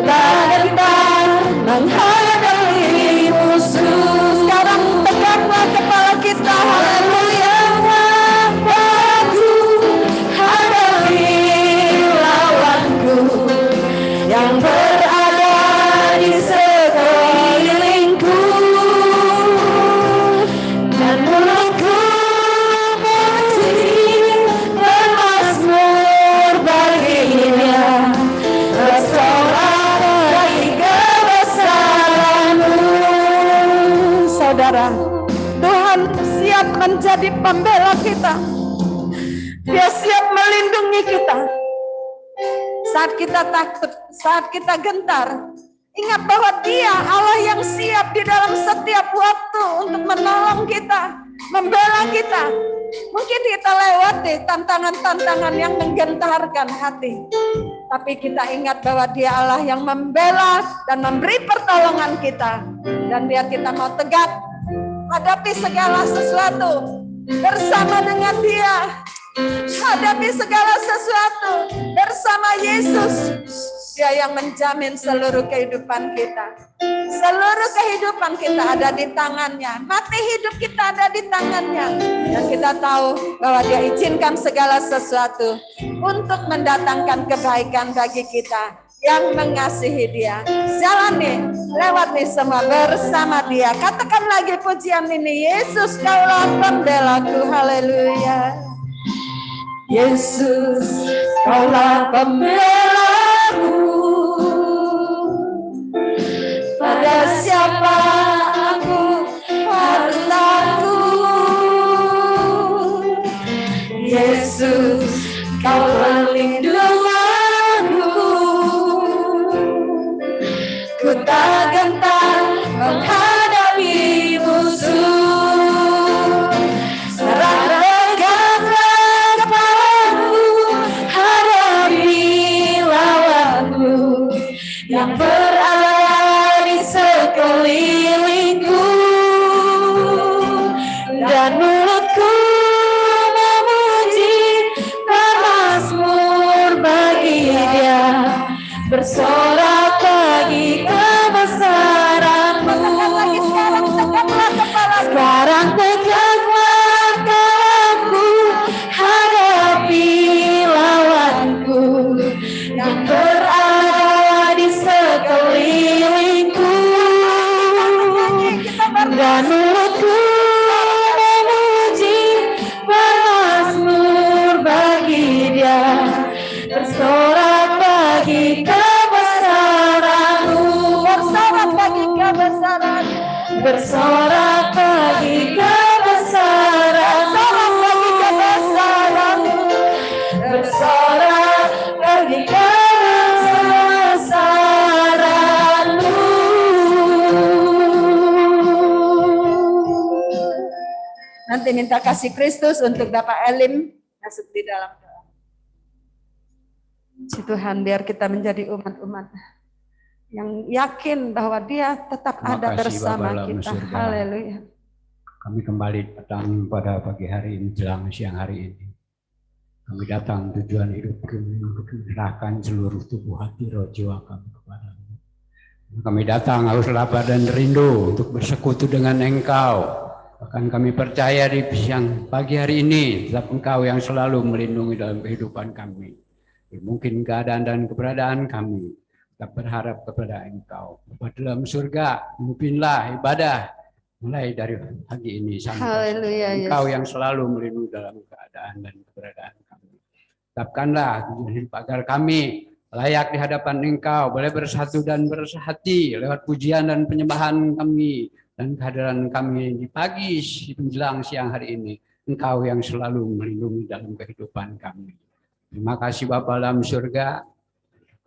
tak gentar menghadapi musuh. Sekarang tegaklah kepala kita, haleluya. Aku hadapi lawanku yang berada di sekelilingku, dan mulutku memuji bermazmur baginya, bersorak bagi kebesaran-Mu. Saudara, Tuhan siap menjadi pembela kita. Dia siap melindungi kita saat kita takut, saat kita gentar. Ingat bahwa Dia Allah yang siap di dalam setiap waktu untuk menolong kita, membela kita. Mungkin kita lewati tantangan-tantangan yang menggentarkan hati, tapi kita ingat bahwa Dia Allah yang membela dan memberi pertolongan kita. Dan biar kita mau tegak hadapi segala sesuatu bersama dengan Dia. Hadapi segala sesuatu bersama Yesus. Dia yang menjamin seluruh kehidupan kita. Seluruh kehidupan kita ada di tangannya. Mati hidup kita ada di tangannya. Dan kita tahu bahwa Dia izinkan segala sesuatu untuk mendatangkan kebaikan bagi kita yang mengasihi Dia. Jalani, lewati semua bersama Dia. Katakan lagi pujian ini, Yesus Kaulah pembelaku, haleluya. Yesus, Kaulah pembelaku, pada siapa aku harus takut. Yesus, Kau perlindunganku, ku tak gentar menghadapi musuh. Yang berada di sekelilingku, dan mulutku memuji bermazmur bagi Dia, bersorak bagi kebesaran-Mu. Sekarang tegaklah kepalaku, hadapi lawanku yang berada di sekelilingku, dan mulutku memuji bermazmur bagi Dia, bersorak bagi kebesaran-Mu, bersorak bagi kebesaran-Mu, bersorak bagi kebesaran-Mu, bersorak bagi kebesaran-Mu. Nanti minta kasih Kristus untuk Bapak Elim masuk di dalam doa. Si Tuhan, biar kita menjadi umat-umat yang yakin bahwa Dia tetap ada bersama kita. Haleluya. Kami kembali datang pada pagi hari ini, jelang siang hari ini. Kami datang tujuan hidup kami untuk menyerahkan seluruh tubuh, hati, roh, jiwa kami kepada-Mu. Kami datang haus lapar dan rindu untuk bersekutu dengan Engkau. Bahkan kami percaya di siang pagi hari ini tetap Engkau yang selalu melindungi dalam kehidupan kami. Mungkin keadaan dan keberadaan kami, tetap berharap kepada Engkau. Bapa dalam surga, pimpinlah ibadah mulai dari pagi ini sampai Engkau yang selalu melindungi dalam keadaan dan keberadaan kami. Tetapkanlah agar kami layak di hadapan Engkau, boleh bersatu dan bersehati lewat pujian dan penyembahan kami dan kehadiran kami di pagi menjelang siang hari ini. Engkau yang selalu melindungi dalam kehidupan kami. Terima kasih Bapa dalam surga.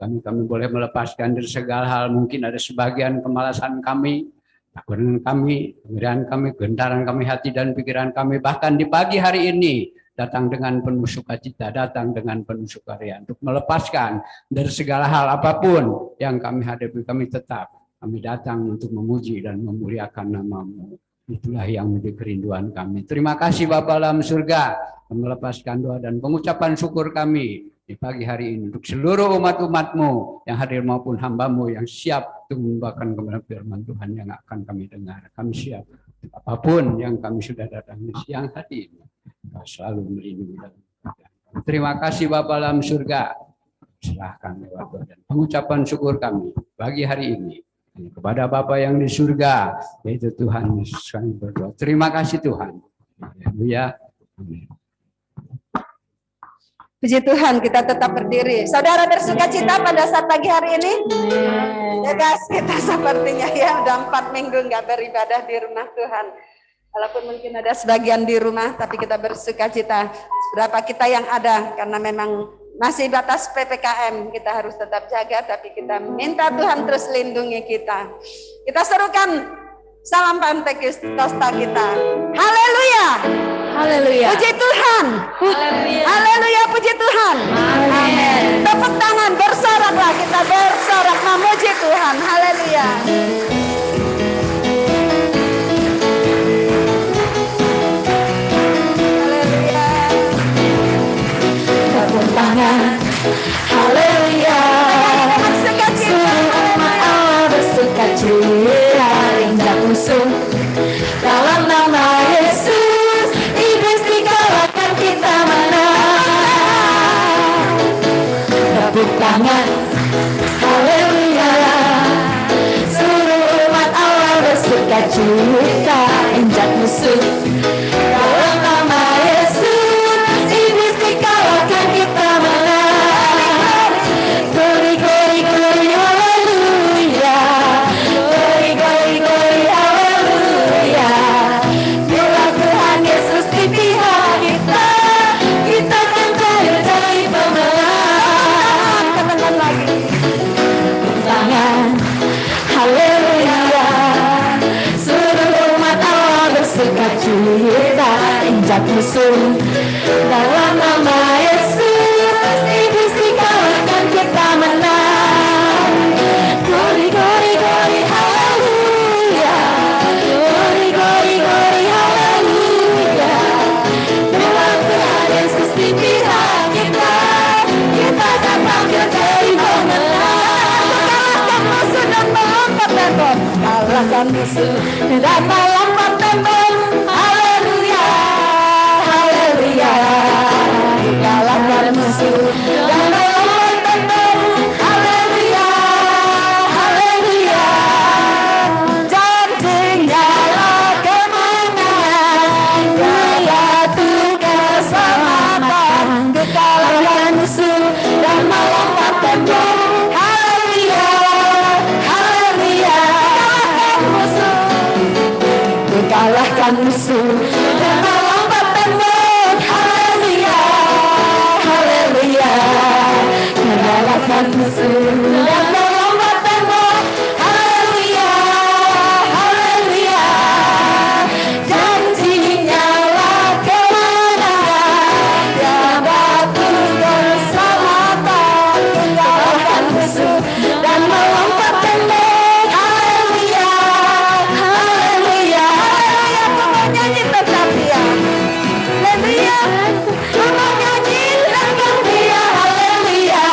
Kami boleh melepaskan dari segala hal. Mungkin ada sebagian kemalasan kami, takutan kami, kemirian kami, kegentaran kami, hati dan pikiran kami. Bahkan di pagi hari ini datang dengan penuh sukacita, datang dengan penuh sukaria untuk melepaskan dari segala hal apapun yang kami hadapi. Kami datang untuk memuji dan memuliakan nama-Mu. Itulah yang menjadi kerinduan kami. Terima kasih Bapa dalam surga, melepaskan doa dan pengucapan syukur kami. di pagi hari ini untuk seluruh umat-umat-Mu yang hadir maupun hamba-Mu yang siap untuk membawakan kebenaran firman Tuhan yang akan kami dengar. Kami siap apapun yang kami sudah datangi siang hari ini. Kau selalu melindungi dan memberkati. Terima kasih Bapa dalam surga. Serahkan lewat doa dan pengucapan syukur kami pagi hari ini kepada Bapa yang di surga, yaitu Tuhan Yesus. Kami berdoa. Terima kasih Tuhan. Haleluya. Amin. Puji Tuhan, kita tetap berdiri. Saudara bersuka cita pada saat pagi hari ini? Ya guys, kita sepertinya ya udah 4 minggu nggak beribadah di rumah Tuhan. Walaupun mungkin ada sebagian di rumah, tapi kita bersuka cita. Berapa kita yang ada, karena memang masih batas PPKM, kita harus tetap jaga, tapi kita minta Tuhan terus lindungi kita. Kita serukan salam Pentakosta kita. Haleluya. Haleluya. Puji Tuhan. Haleluya. Haleluya, puji Tuhan. Amin. Tepuk tangan, bersoraklah, kita bersorak memuji Tuhan. Haleluya. Haleluya. Tepuk tangan. Haleluya. Semua Allah bersuka cita, injak musuh dalam nama Yesus. Iblis dikalahkan, kita menang. Tepuk tangan. Haleluya. Seluruh umat Allah bersuka cita, injak musuh dalam nama Yesus. Iblis dikalahkan, kita menang. Glory, glory, glory, haleluya. Glory, glory, glory, haleluya. Bila Tuhan Yesus di pihak kita, kita akan jadi pemenang. Katakan lagi. Tangan, haleluya. Seluruh umat Allah bersuka cita, injak musuh dalam nama Yesus. Iblis dikalahkan, kita menang. Glory, glory, glory, haleluya. Glory, glory, glory, haleluya. Bila Tuhan Yesus di pihak kita, kita dapat jadi pemenang. Musuh dan melompat tembok. Kalahkan musuh dan melompat tembok. Haleluya, haleluya. Kalahkan musuh dan melompat tembok. Haleluya, haleluya. Janjinya lah kemenangan, yaitu keselamatan. Kalahkan musuh dan melompat tembok. Haleluya, haleluya. Kalahkan musuh dan melompat tembok. Haleluya, haleluya. Kalahkan musuh dan melompat tembok. Haleluya, haleluya. Janjinya lah kemenangan, ya batu keselamatan. Kalahkan musuh dan melompat tembok. Haleluya, haleluya. Aku mau nyanyi tentang dia. Haleluya. Ku mau nyanyi tentang dia, haleluya.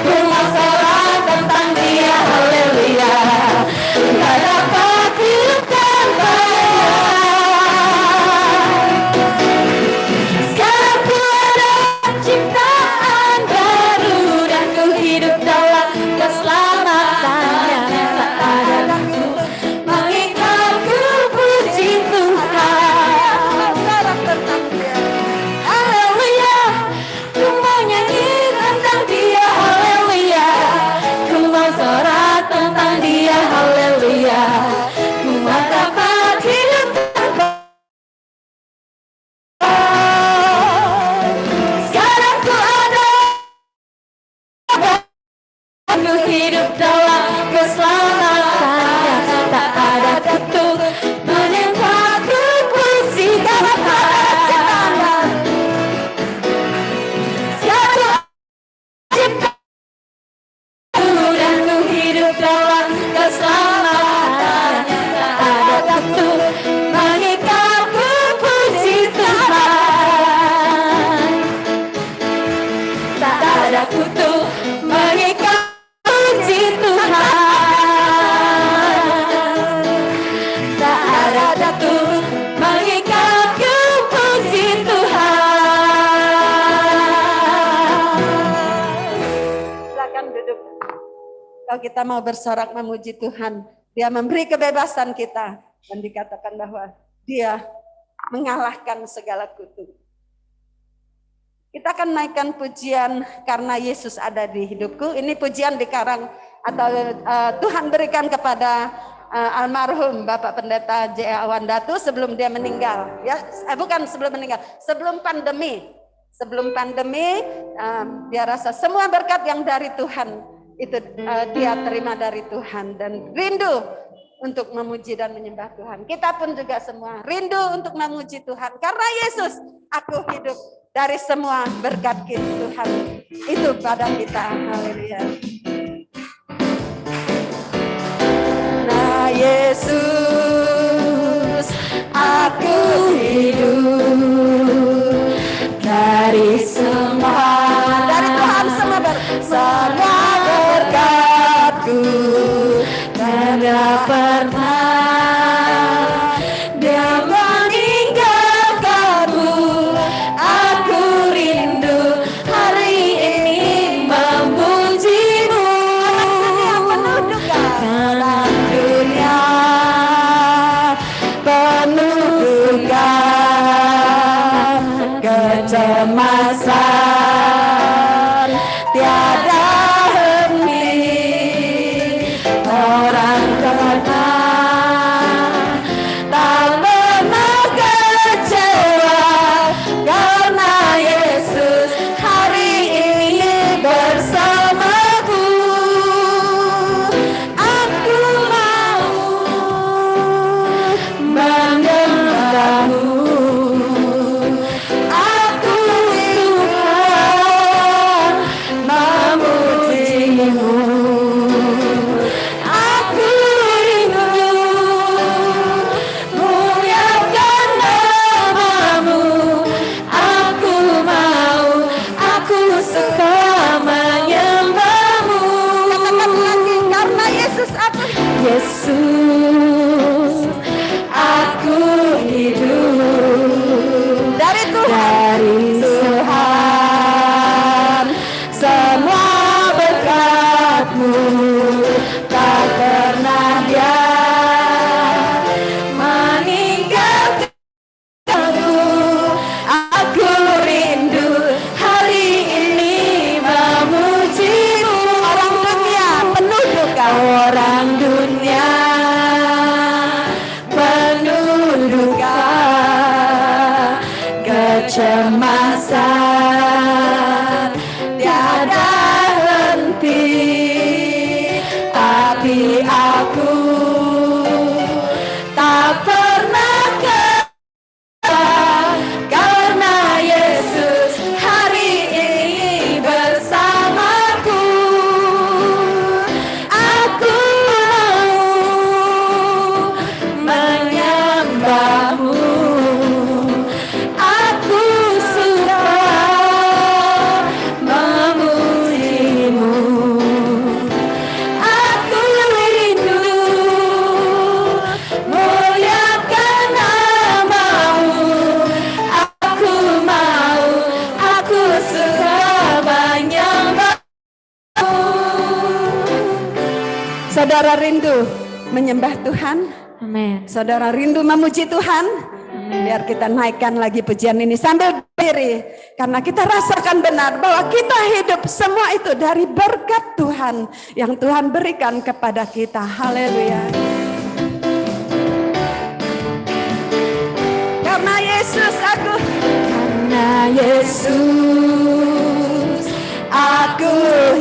Ku mau sorak tentang dia, haleluya. Tak dapat hidup tanpa dia. Sekarang ku ada ciptaan baru, dan ku hidup dalam keselamatannya. Tak ada waktu mengikat, ku puji Tuhan. Sorak tentang dia. Haleluya, ku mau nyanyi tentang dia, haleluya. Ku mau sorak tentang dia, haleluya. Ku mau dapat hidup tanpa. Sekarang ku ada, ku hidup dalam keselamatannya. Tak ada kutuk menimpa, ku puji Tuhan. Sekarang dan ku hidup dalam keselamatannya. Tak ada waktu mengikat, ku puji Tuhan. Tak ada Kalau kita mau bersorak memuji Tuhan, Dia memberi kebebasan kita. Dan dikatakan bahwa Dia mengalahkan segala kutuk. Kita akan naikkan pujian karena Yesus ada di hidupku. Ini pujian dikarang atau Tuhan berikan kepada almarhum Bapak Pendeta J.A. Wandatu sebelum dia meninggal. Ya, bukan sebelum meninggal, sebelum pandemi. Sebelum pandemi, dia rasa semua berkat yang dari Tuhan itu dia terima dari Tuhan dan rindu untuk memuji dan menyembah Tuhan. Kita pun juga semua rindu untuk memuji Tuhan karena Yesus, aku hidup. Dari semua berkat Tuhan itu pada kita. Haleluya. Nah Yesus, aku hidup dari semua, dari Tuhan semua berkatku, karena pernah Dia meninggalkanmu. Aku rindu hari ini memujimu. Karena dunia penuh duka, kecemasan tiada henti. Orang kena tak pernah kecewa karena Yesus hari ini bersamaku. Aku mau menyembahmu. Aku suka menyembahmu. Katakan lagi, karena Yesus aku. Yesus, aku hidup dari Tuhan, semua berkat-Mu tak pernah Dia meninggalkan aku. Aku rindu hari ini memuji-Mu. Orang dunia penuh duka. Orang dunia penuh duka, kecemasan tiada henti. Tapi aku tak pernah karena Yesus hari ini bersamaku. Aku mau menyembahmu. Aku suka memujimu. Aku rindu muliakan nama-Mu. Aku mau, aku suka menyembah-Mu. Saudara rindu menyembah Tuhan? Amin. Saudara rindu memuji Tuhan? Biar kita naikkan lagi pujian ini sambil berdiri. Karena kita rasakan benar bahwa kita hidup semua itu dari berkat Tuhan yang Tuhan berikan kepada kita. Haleluya. Karena Yesus aku. Karena Yesus aku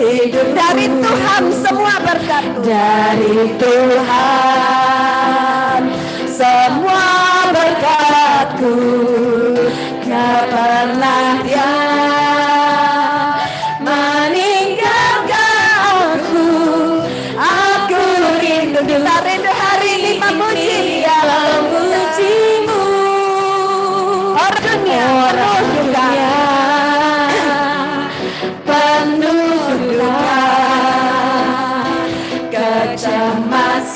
hidup dari Tuhan semua berkat. Dari Tuhan semua berkatku, gak pernah Dia meninggalkan aku. Aku rindu, kita rindu hari ini memuji Dia, memuji-Mu. Orang dunia penuh duka,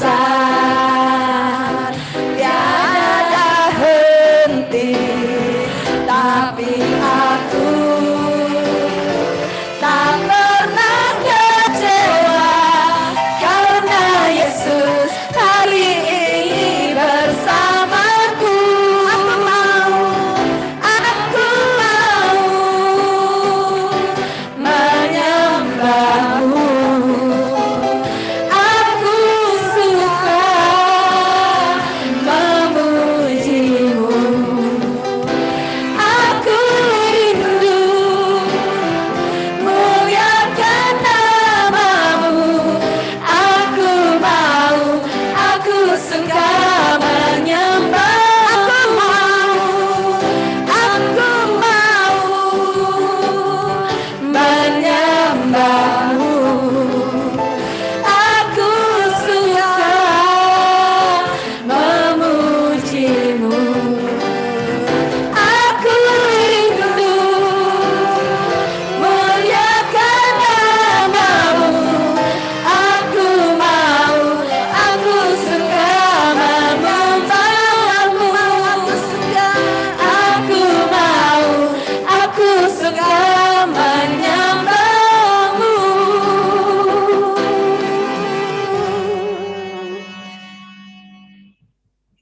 kecemasan tiada henti. Tapi aku tak pernah kecewa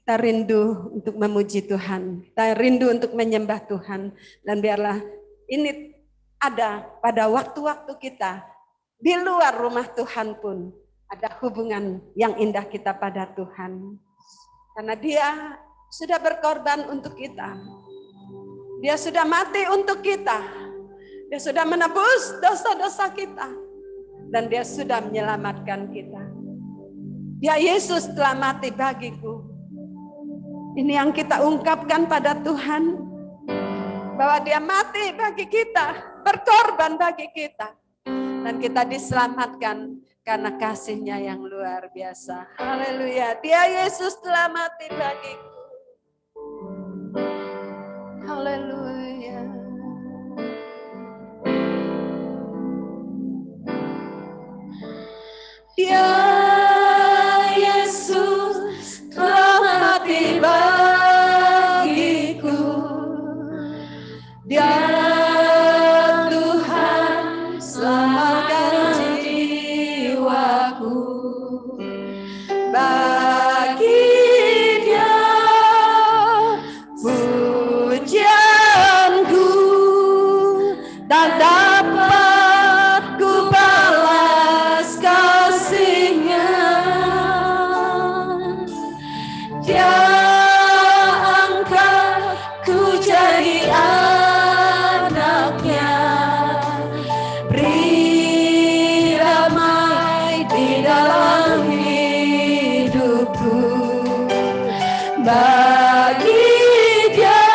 Kita rindu untuk memuji Tuhan, kita rindu untuk menyembah Tuhan, dan biarlah ini ada pada waktu-waktu kita di luar rumah Tuhan pun ada hubungan yang indah kita pada Tuhan. Karena Dia sudah berkorban untuk kita, Dia sudah mati untuk kita, Dia sudah menebus dosa-dosa kita, dan Dia sudah menyelamatkan kita. Ya, Yesus telah mati bagiku. Ini yang kita ungkapkan pada Tuhan, bahwa Dia mati bagi kita, berkorban bagi kita, dan kita diselamatkan karena kasih-Nya yang luar biasa. Haleluya, Dia Yesus telah mati bagiku. Haleluya. Dia Yesus telah mati bagiku. Dia Tuhan selamatkan jiwaku. Bagi Dia pujianku, tak dapat ku balas kasih-Nya. Dia angkat ku jadi anaknya, beri damai di dalam hidupku. Bagi Dia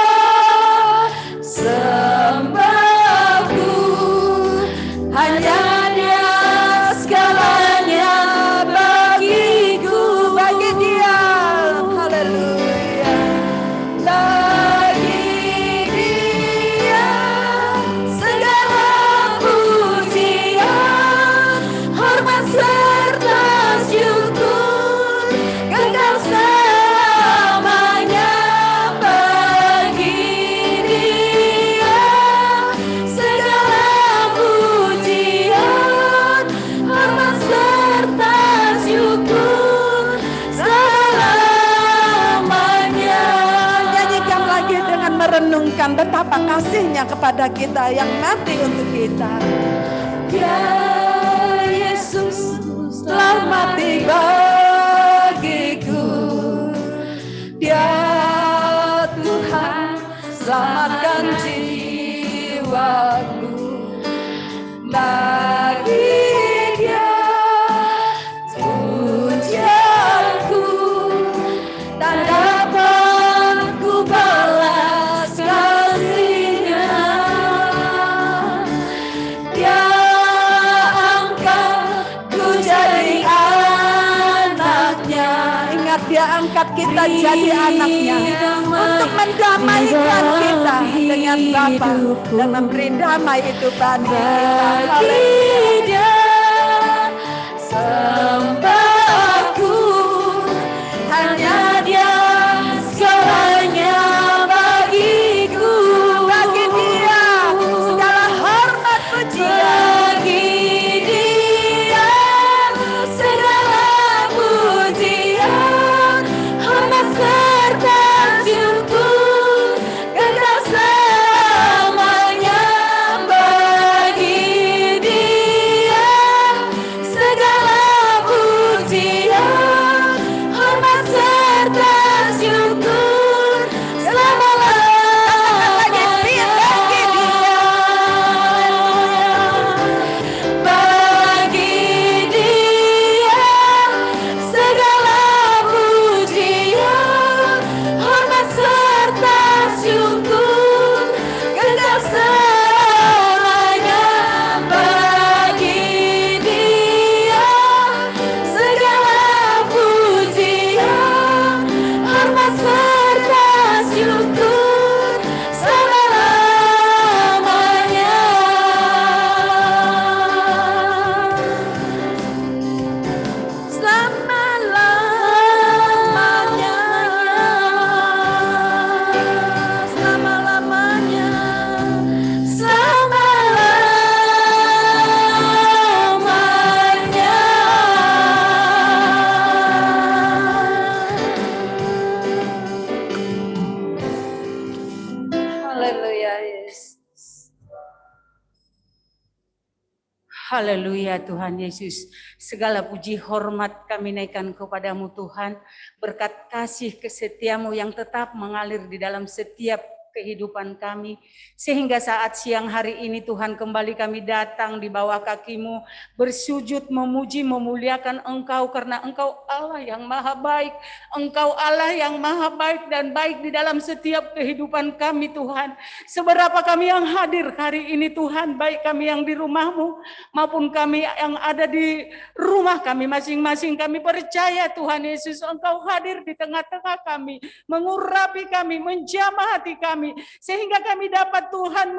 sembahku, hanya Dia segalanya bagiku. Bagi Dia, haleluya. Bagi Dia segala pujian, hormat serta syukur, kekal selamanya. Bagi Dia segala pujian, hormat serta syukur selamanya. Nyanyikan lagi dengan merenungkan betapa kasih-Nya kepada kita yang mati untuk kita. Dia Yesus telah mati bagiku. Dia Tuhan selamatkan jiwaku. Bagi Dia pujianku, tak dapat ku balas kasih-Nya. Dia angkat ku jadi anaknya. Ingat, Dia angkat kita jadi anaknya untuk mendamaikan kita dengan Bapa dan memberi damai itu bagi kita. Bagi Dia sembahku, hanya Dia segalanya bagiku. Bagi Dia segala hormat pujian. Bagi Dia segala pujian, hormat serta syukur, kekal selamanya. Bagi Dia segala pujian, Haleluya Tuhan Yesus. Segala puji hormat kami naikkan kepadamu Tuhan. Berkat kasih kesetiamu yang tetap mengalir di dalam setiap kehidupan kami. Sehingga saat siang hari ini Tuhan kembali kami datang di bawah kaki-Mu. Bersujud memuji memuliakan Engkau karena Engkau Allah yang maha baik. Engkau Allah yang maha baik dan baik di dalam setiap kehidupan kami Tuhan. Seberapa kami yang hadir hari ini Tuhan. Baik kami yang di rumah-Mu maupun kami yang ada di rumah kami masing-masing. Kami percaya Tuhan Yesus Engkau hadir di tengah-tengah kami. Mengurapi kami, menjamah hati kami. Sehingga kami dapat Tuhan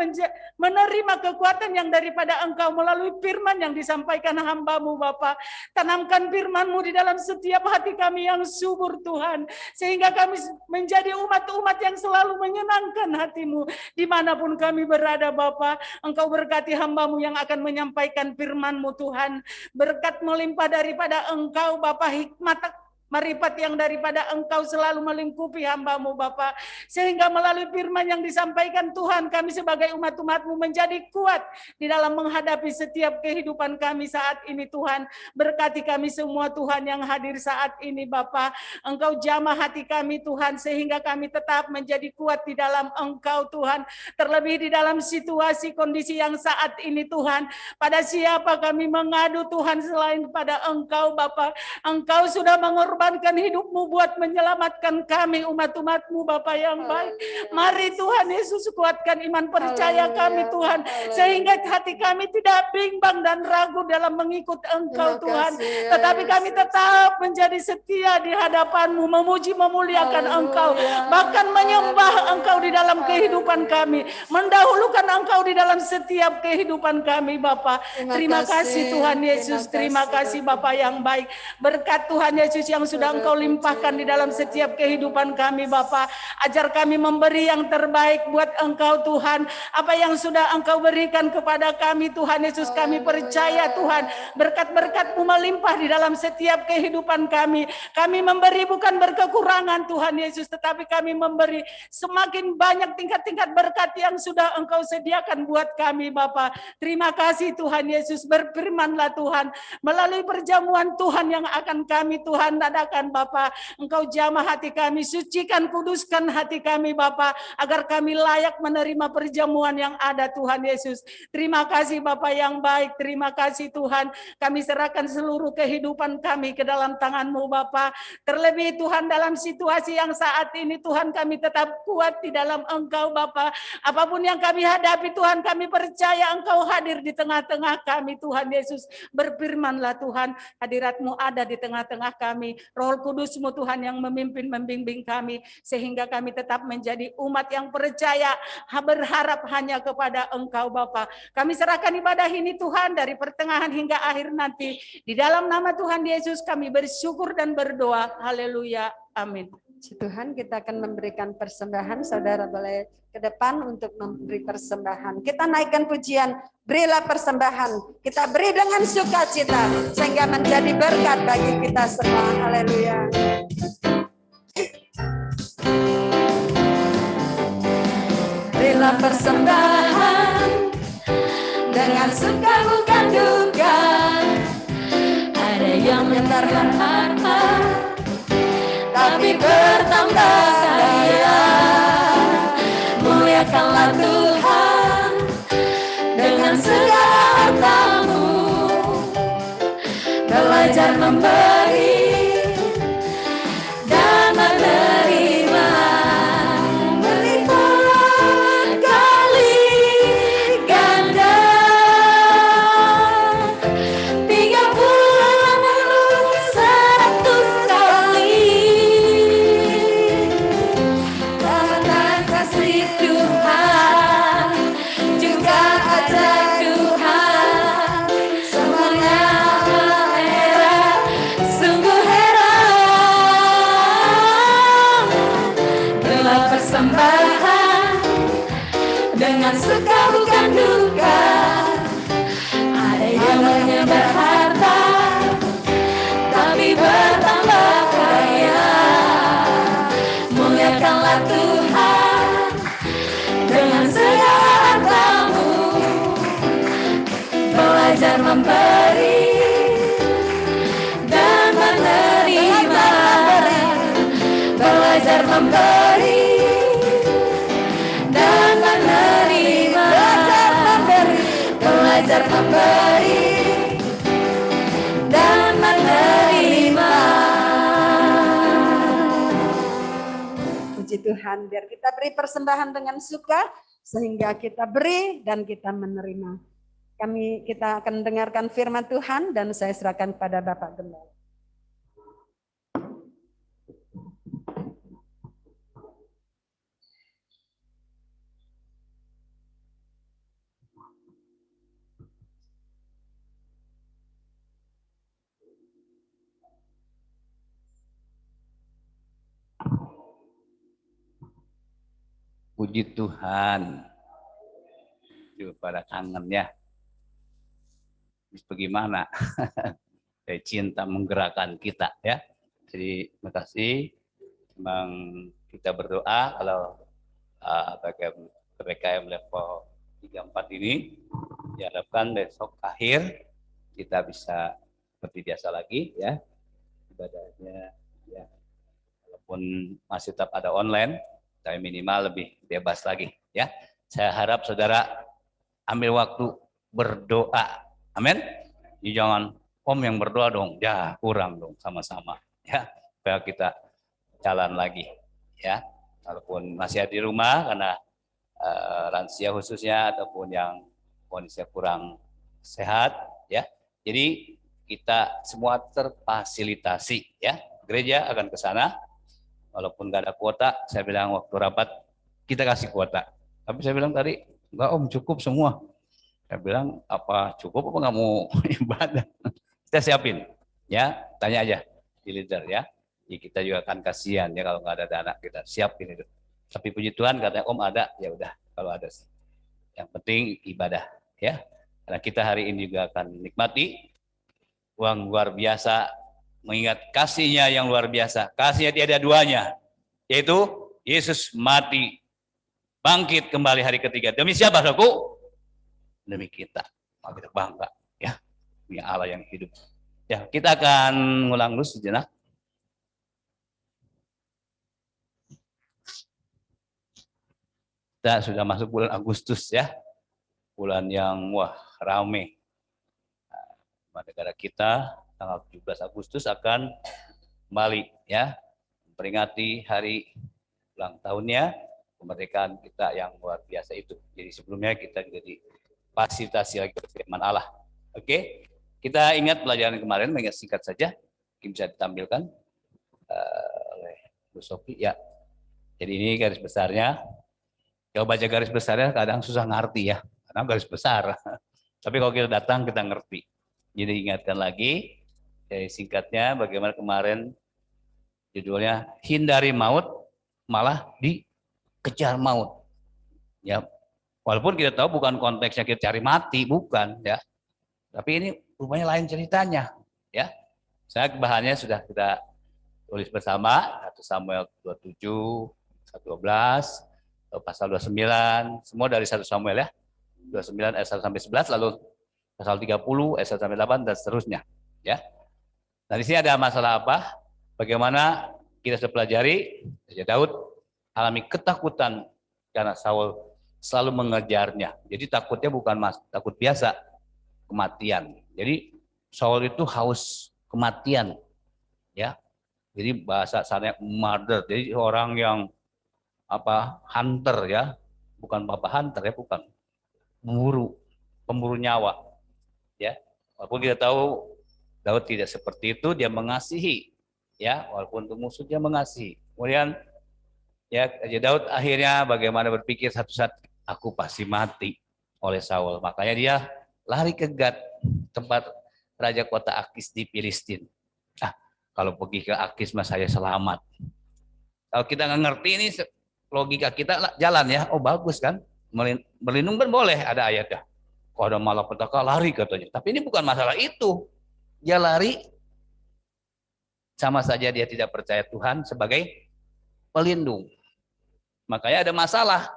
menerima kekuatan yang daripada Engkau melalui firman yang disampaikan hamba-Mu Bapa. Tanamkan firman-Mu di dalam setiap hati kami yang subur Tuhan. Sehingga kami menjadi umat-umat yang selalu menyenangkan hati-Mu. Dimanapun kami berada Bapa. Engkau berkati hamba-Mu yang akan menyampaikan firman-Mu Tuhan. Berkat melimpah daripada Engkau Bapa, hikmat marifat yang daripada Engkau selalu melingkupi hamba-Mu Bapa. Sehingga melalui firman yang disampaikan Tuhan, kami sebagai umat-umat-Mu menjadi kuat di dalam menghadapi setiap kehidupan kami saat ini Tuhan. Berkati kami semua Tuhan yang hadir saat ini Bapa. Engkau jamah hati kami Tuhan, sehingga kami tetap menjadi kuat di dalam Engkau Tuhan. Terlebih di dalam situasi kondisi yang saat ini Tuhan. Pada siapa kami mengadu Tuhan selain pada Engkau Bapa. Engkau sudah mengorbankan hidup-Mu buat menyelamatkan kami umat-umat-Mu Bapa yang baik. Mari Tuhan Yesus kuatkan iman percaya kami Tuhan. Sehingga hati kami tidak bimbang dan ragu dalam mengikut Engkau Tuhan. Tetapi kami tetap menjadi setia di hadapan-Mu. Memuji memuliakan Engkau. Bahkan menyembah Engkau di dalam kehidupan kami. Mendahulukan Engkau di dalam setiap kehidupan kami Bapa. Terima kasih Tuhan Yesus. Terima kasih Bapa yang baik. Berkat Tuhan Yesus yang sudah Engkau limpahkan di dalam setiap kehidupan kami Bapa. Ajar kami memberi yang terbaik buat Engkau Tuhan. Apa yang sudah Engkau berikan kepada kami Tuhan Yesus, kami percaya Tuhan. Berkat-berkat-Mu melimpah di dalam setiap kehidupan kami. Kami memberi bukan berkekurangan Tuhan Yesus, tetapi kami memberi semakin banyak tingkat-tingkat berkat yang sudah Engkau sediakan buat kami Bapa. Terima kasih Tuhan Yesus. Berfirman-Lah Tuhan melalui perjamuan Tuhan yang akan kami Tuhan adakan Bapa. Engkau jamah hati kami, sucikan, kuduskan hati kami Bapa, agar kami layak menerima perjamuan yang ada Tuhan Yesus. Terima kasih Bapa yang baik, terima kasih Tuhan. Kami serahkan seluruh kehidupan kami ke dalam tangan-Mu Bapa. Terlebih Tuhan dalam situasi yang saat ini Tuhan, kami tetap kuat di dalam Engkau Bapa. Apapun yang kami hadapi Tuhan, kami percaya Engkau hadir di tengah-tengah kami Tuhan Yesus. Berfirman-Lah Tuhan, hadirat-Mu ada di tengah-tengah kami. Roh Kudus-Mu Tuhan yang memimpin, membimbing kami, sehingga kami tetap menjadi umat yang percaya, berharap hanya kepada Engkau Bapa. Kami serahkan ibadah ini Tuhan dari pertengahan hingga akhir nanti. Di dalam nama Tuhan Yesus kami bersyukur dan berdoa. Haleluya. Amin. Tuhan, kita akan memberikan persembahan. Saudara boleh ke depan untuk memberi persembahan. Kita naikkan pujian, berilah persembahan. Kita beri dengan sukacita sehingga menjadi berkat bagi kita semua. Haleluya. Berilah persembahan dengan suka bukan duka. Ada yang mengantarkan harta, tapi bertambah kaya. Muliakanlah Tuhan dengan segala hartamu. Belajar memberi dan menerima berlipat kali ganda. 30, 100 kali. Karena kasih Tuhan juga ajaib Tuhan, semuanya heran, sungguh heran. Berilah persembahan dengan suka bukan duka. Ada yang menyebar harta, tapi bertambah kaya. Muliakanlah Tuhan dengan segala hartamu. Belajar memberi memberi dan menerima. Belajar memberi dan menerima. Puji Tuhan, biar kita beri persembahan dengan suka, sehingga kita beri dan kita menerima. Kita akan dengarkan firman Tuhan dan saya serahkan kepada Bapak Gembala. Puji Tuhan. Yuk pada kangen ya. Bagaimana? Cinta menggerakkan kita ya. Jadi terima kasih. Memang kita berdoa kalau PPKM level 3-4 ini diharapkan besok akhir kita bisa seperti biasa lagi ya. Ibadahnya ya. Walaupun masih tetap ada online, tapi minimal lebih bebas lagi ya. Saya harap saudara ambil waktu berdoa. Amin. Jangan om yang berdoa dong. Ya, kurang dong sama-sama ya. Supaya kita jalan lagi ya. Walaupun masih di rumah karena lansia khususnya ataupun yang kondisinya kurang sehat ya. Jadi kita semua terfasilitasi ya. Gereja akan ke sana. Walaupun nggak ada kuota, saya bilang waktu rapat kita kasih kuota. Tapi saya bilang tadi, enggak om cukup semua. Saya bilang apa cukup apa nggak mau ibadah? Kita siapin, ya tanya aja di leader ya. Ya kita juga akan kasihan ya kalau nggak ada dana kita siapin itu. Tapi puji Tuhan katanya om ada, ya udah kalau ada. Yang penting ibadah ya. Karena kita hari ini juga akan nikmati uang luar biasa. Mengingat kasihnya yang luar biasa. Kasihnya tiada duanya. Yaitu Yesus mati. Bangkit kembali hari ketiga. Demi siapa saudaraku? Demi kita. Maka kita bangga. Ya. Demi Allah yang hidup. Ya, kita akan ngulang dulu sejenak. Kita sudah masuk bulan Agustus ya. Bulan yang rame. Negara kita tanggal 17 Agustus akan kembali ya memperingati hari ulang tahunnya kemerdekaan kita yang luar biasa itu. Jadi sebelumnya kita jadi fasilitasi lagi firman Allah. Oke, kita ingat pelajaran kemarin, mengingat singkat saja, mungkin bisa ditampilkan oleh Bu Sofi ya. Jadi ini garis besarnya. Kalau baca garis besarnya kadang susah ngerti ya, karena garis besar. Tapi kalau kita datang kita ngerti. Jadi ingatkan lagi, singkatnya bagaimana kemarin judulnya hindari maut malah dikejar maut. Ya, walaupun kita tahu bukan konteksnya kita cari mati, bukan ya. Tapi ini rupanya lain ceritanya, ya. Saya bahannya sudah kita tulis bersama, 1 Samuel 27, 112, pasal 29, semua dari 1 Samuel ya. 29 ayat 1 sampai 11 lalu pasal 30 ayat 1 sampai 8 dan seterusnya, ya. Nah, di sini ada masalah apa? Bagaimana kita sudah pelajari, Raja Daud alami ketakutan karena Saul selalu mengejarnya. Jadi takutnya bukan takut biasa, kematian. Jadi Saul itu haus kematian, ya. Jadi bahasa sana murder. Jadi orang yang hunter ya, bukan bapak hunter ya, bukan pemburu nyawa. Ya, walaupun kita tahu Daud tidak seperti itu, dia mengasihi, ya, walaupun itu musuh dia mengasihi. Kemudian, ya, Raja Daud akhirnya bagaimana berpikir satu saat aku pasti mati oleh Saul. Makanya dia lari ke Gad, tempat raja kota Akis di Filistin. Nah, kalau pergi ke Akis mas saya selamat. Kalau kita nggak ngerti ini logika kita jalan ya, oh bagus kan, berlindung kan boleh ada ayatnya. Kalau ada malapetaka lari katanya. Tapi ini bukan masalah itu. Dia lari sama saja dia tidak percaya Tuhan sebagai pelindung. Makanya ada masalah.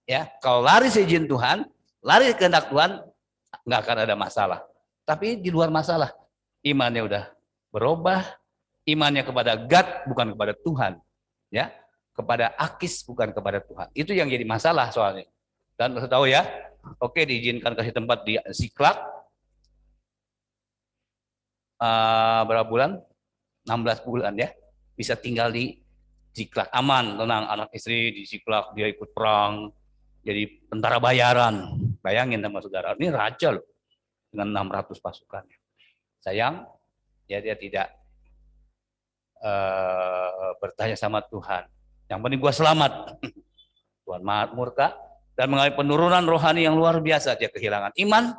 Ya, kalau lari seizin Tuhan, lari kehendak Tuhan, nggak akan ada masalah. Tapi di luar masalah, imannya udah berubah, imannya kepada God bukan kepada Tuhan. Ya, kepada Akis, bukan kepada Tuhan. Itu yang jadi masalah soalnya. Dan harus tahu ya, oke diizinkan kasih tempat di Ziklag, berapa bulan? 16 bulan ya. Bisa tinggal di Ziklag, aman, tenang, anak istri di Ziklag, dia ikut perang, jadi tentara bayaran. Bayangin sama saudara, ini raja loh, dengan 600 pasukannya. Sayang, ya dia tidak bertanya sama Tuhan. Yang penting gua selamat. Tuhan murka dan mengalami penurunan rohani yang luar biasa. Dia kehilangan iman.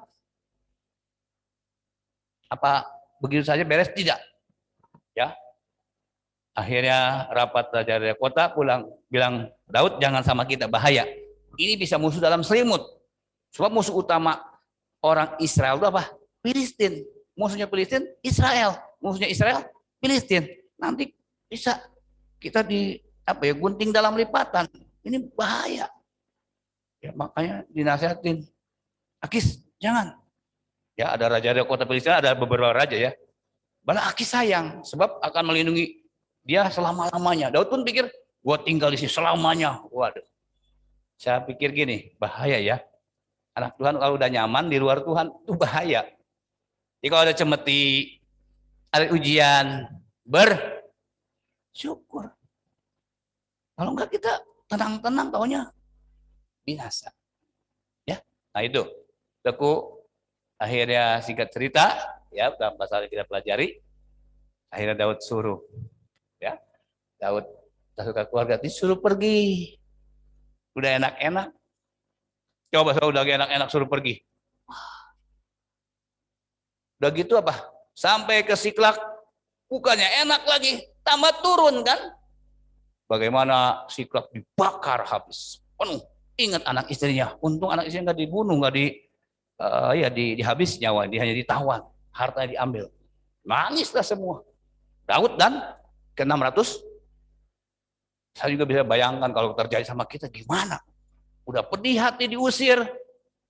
Apa begitu saja beres? Tidak. Ya. Akhirnya rapat raja dari kota pulang bilang, Daud jangan sama kita, bahaya. Ini bisa musuh dalam selimut. Sebab musuh utama orang Israel itu apa? Filistin. Musuhnya Filistin, Israel. Musuhnya Israel, Filistin. Nanti bisa kita gunting dalam lipatan. Ini bahaya. Ya, makanya dinasihatin, Akis jangan. Ya ada raja dari kota Filistin, ada beberapa raja ya. Malah Akis sayang, sebab akan melindungi dia selama-lamanya. Daud pun pikir, gua tinggal di sini selamanya. Waduh. Saya pikir gini, bahaya ya. Anak Tuhan kalau udah nyaman di luar Tuhan, itu bahaya. Jadi kalau ada cemeti, ada ujian, bersyukur. Kalau enggak kita tenang-tenang, taunya binasa. Ya, nah itu. Teku, akhirnya singkat cerita, ya dalam pasal yang kita pelajari, akhirnya Daud suruh, ya Daud suka keluarga disuruh pergi. Udah enak-enak. Coba saya udah enak-enak suruh pergi. Udah gitu apa? Sampai ke Ziklag, bukannya enak lagi, tambah turun kan? Bagaimana Ziklag dibakar habis, penuh. Ingat anak istrinya, untung anak istrinya nggak dibunuh, nggak dihabis nyawa, dia hanya ditawan, hartanya diambil. Nangislah semua. Daud dan ke-600. Saya juga bisa bayangkan kalau terjadi sama kita gimana. Udah pedih hati diusir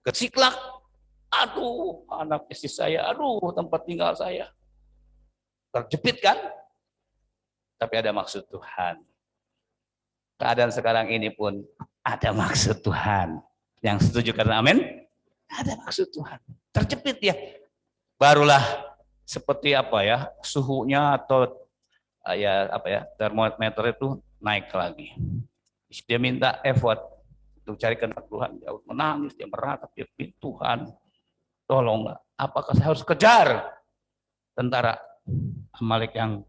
ke Ziklag. Aduh, anak istri saya, aduh tempat tinggal saya. Terjepit kan? Tapi ada maksud Tuhan. Keadaan sekarang ini pun ada maksud Tuhan. Yang setuju karena amin? Ada maksud Tuhan. Terjepit ya. Barulah seperti suhunya atau termometer itu naik lagi. Dia minta effort untuk cari kehendak Tuhan. Dia menangis, dia meratap, dia pinta Tuhan. Tolonglah, apakah saya harus kejar tentara Amalek yang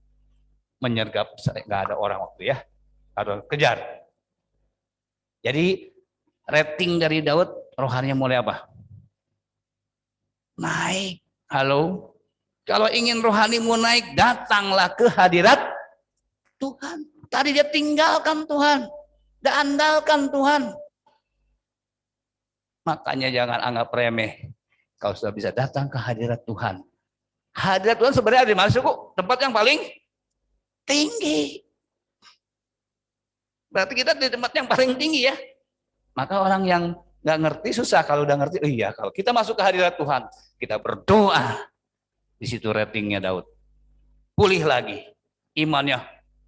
menyergap? Nggak ada orang waktu ya, harus kejar. Jadi rating dari Daud rohaninya mulai apa? Naik. Halo, kalau ingin rohanimu naik, datanglah ke hadirat Tuhan. Tadi dia tinggalkan Tuhan, dia andalkan Tuhan. Makanya jangan anggap remeh kalau sudah bisa datang ke hadirat Tuhan. Hadirat Tuhan sebenarnya di mana sih kok? Tempat yang paling tinggi. Berarti kita di tempat yang paling tinggi ya. Maka orang yang nggak ngerti susah, kalau udah ngerti, oh iya, kalau kita masuk ke hadirat Tuhan, kita berdoa. Di situ ratingnya Daud. Pulih lagi. Imannya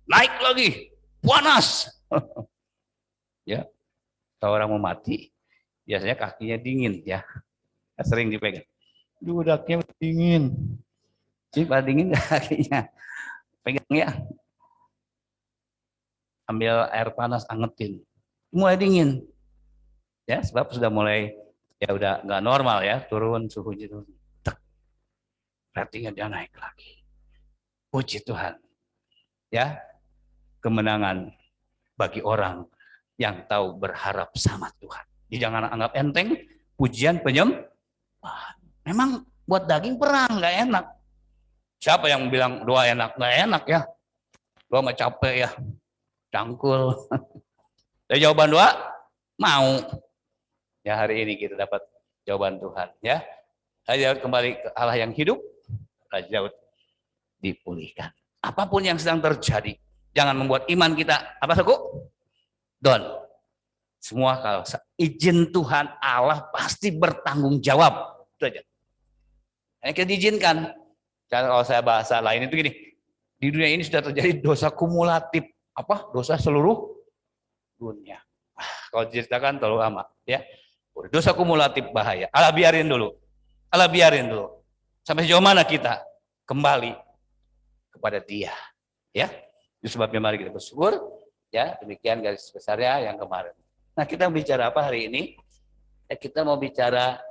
naik lagi. Panas. Ya. Kalau orang mau mati, biasanya kakinya dingin ya. Sering dipegang. Dudaknya dingin. Sih, pada dingin kakinya. Pegang ya. Ambil air panas, angetin. Mulai dingin. Ya, sebab sudah mulai ya udah nggak normal ya, turun suhunya turun. Ratingnya dia naik lagi. Puji Tuhan. Ya. Kemenangan bagi orang yang tahu berharap sama Tuhan. Jadi jangan anggap enteng pujian penyembahan. Memang buat daging perang nggak enak. Siapa yang bilang doa enak? Nggak enak ya. Doa mah capek ya. Cangkul. Dari jawaban doa mau. Ya hari ini kita dapat jawaban Tuhan ya. Saya kembali ke Allah yang hidup. Raja Daud dipulihkan. Apapun yang sedang terjadi, jangan membuat iman kita apa suku? Down. Semua kalau izin Tuhan, Allah pasti bertanggung jawab. Itu aja. Yang kita diizinkan. Kalau saya bahasa lain itu gini, di dunia ini sudah terjadi dosa kumulatif. Apa? Dosa seluruh dunia. Kalau diceritakan terlalu lama, ya. Dosa kumulatif bahaya. Allah biarin dulu. Sampai sejauh mana kita kembali kepada Dia, ya. Itu sebabnya mari kita bersyukur, ya. Demikian garis besarnya yang kemarin. Nah, kita bicara apa hari ini? Ya, kita mau bicara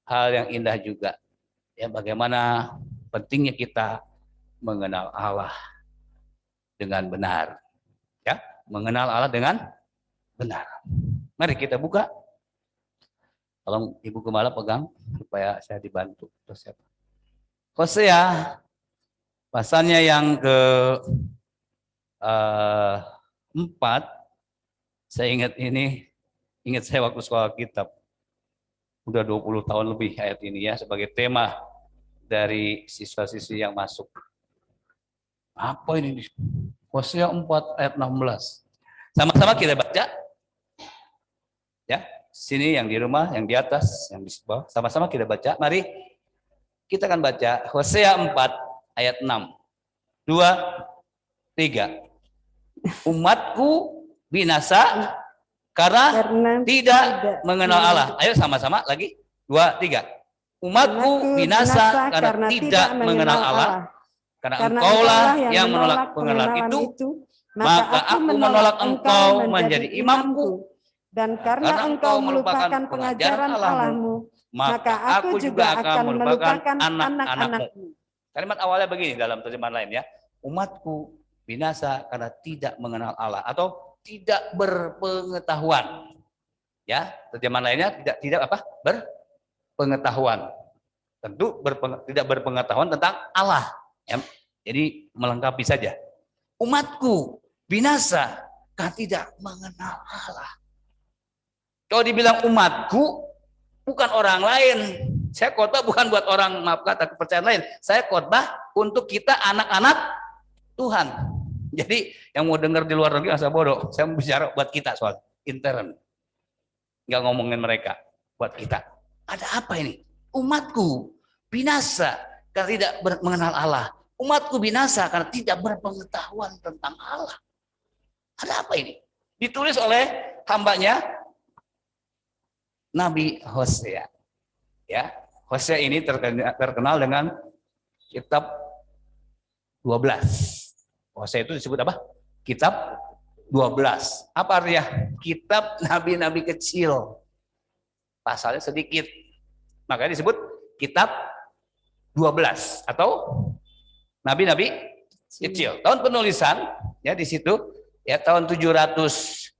hal yang indah juga, ya. Bagaimana pentingnya kita mengenal Allah dengan benar, ya. Mengenal Allah dengan benar. Mari kita buka. Tolong Ibu Gembala pegang supaya saya dibantu. Hosea pasalnya yang ke 4. Saya ingat saya waktu sekolah kitab. Udah 20 tahun lebih ayat ini ya sebagai tema dari siswa-siswi yang masuk. Apa ini? Hosea 4 ayat 16. Sama-sama kita baca. Ya, sini yang di rumah, yang di atas, yang di bawah, sama-sama kita baca. Mari kita akan baca Hosea 4 ayat 6. 2, 3. Umatku binasa karena tidak mengenal Allah. Ayo sama-sama lagi. 2, 3. Umatku binasa karena tidak mengenal Allah. Karena engkaulah yang menolak pengenalan itu, maka aku menolak engkau menjadi imamku. Dan karena engkau melupakan pengajaran Allahmu, maka aku juga akan melupakan anak-anakmu. Kalimat awalnya begini dalam terjemahan lain ya. Umatku binasa karena tidak mengenal Allah atau tidak berpengetahuan. Ya, terjemahan lainnya tidak apa? Berpengetahuan. Tentu tidak berpengetahuan tentang Allah. Ya. Jadi melengkapi saja. Umatku binasa karena tidak mengenal Allah. Kalau dibilang umatku, bukan orang lain. Saya khotbah bukan buat orang, maaf kata kepercayaan lain. Saya khotbah untuk kita anak-anak Tuhan. Jadi yang mau dengar di luar negeri asal bodoh. Saya mau bicara buat kita soal intern. Nggak ngomongin mereka, buat kita. Ada apa ini? Umatku binasa karena tidak mengenal Allah. Umatku binasa karena tidak berpengetahuan tentang Allah. Ada apa ini? Ditulis oleh hambanya Nabi Hosea. Ya, Hosea ini terkenal dengan kitab 12. Hosea itu disebut apa? Kitab 12. Apa artinya? Kitab nabi-nabi kecil. Pasalnya sedikit. Makanya disebut kitab 12 atau nabi-nabi kecil. Tahun penulisan ya di situ ya tahun 700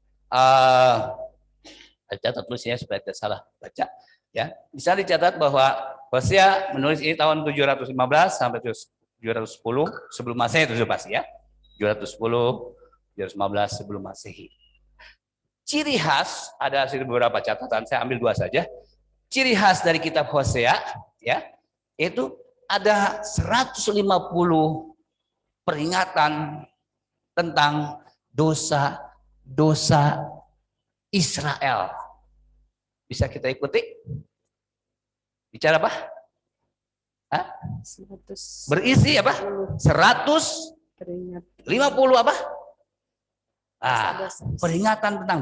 catat tulisnya supaya tidak salah baca ya. Bisa dicatat bahwa Hosea menulis ini tahun 715 sampai 710 sebelum Masehi itu pasti ya. 710 715 sebelum Masehi. Ciri khas ada beberapa catatan, saya ambil 2 saja. Ciri khas dari kitab Hosea ya, itu ada 150 peringatan tentang dosa Israel. Bisa kita ikuti? Bicara apa? Hah? Berisi apa? 150 apa? Peringatan tentang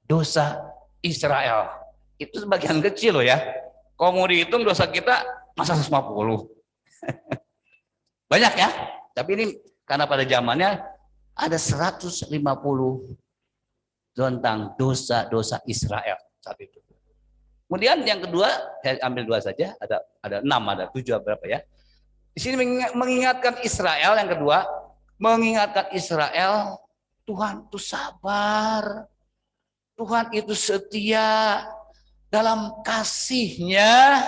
dosa Israel. Itu sebagian kecil loh ya. Kalau mau dihitung dosa kita masa 150. Banyak ya. Tapi ini karena pada zamannya ada 150 tentang dosa Israel saat itu. Kemudian yang kedua, saya ambil 2 saja, ada 6, ada 7 berapa ya. Di sini mengingatkan Israel, yang kedua, mengingatkan Israel, Tuhan itu sabar. Tuhan itu setia dalam kasih-Nya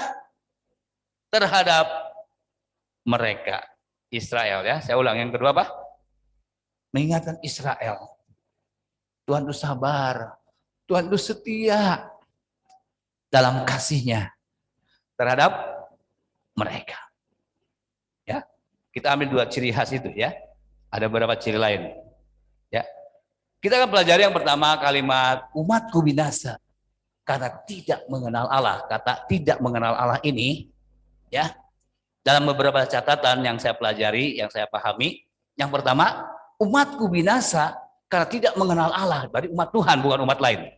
terhadap mereka. Israel ya, saya ulang yang kedua apa? Mengingatkan Israel. Tuhan itu sabar, Tuhan itu setia dalam kasih-Nya terhadap mereka. Ya, kita ambil 2 ciri khas itu ya. Ada beberapa ciri lain. Ya, kita akan pelajari yang pertama kalimat umatku binasa karena tidak mengenal Allah. Kata tidak mengenal Allah ini, ya, dalam beberapa catatan yang saya pelajari, yang saya pahami, yang pertama umatku binasa Karena tidak mengenal Allah, berarti umat Tuhan bukan umat lain.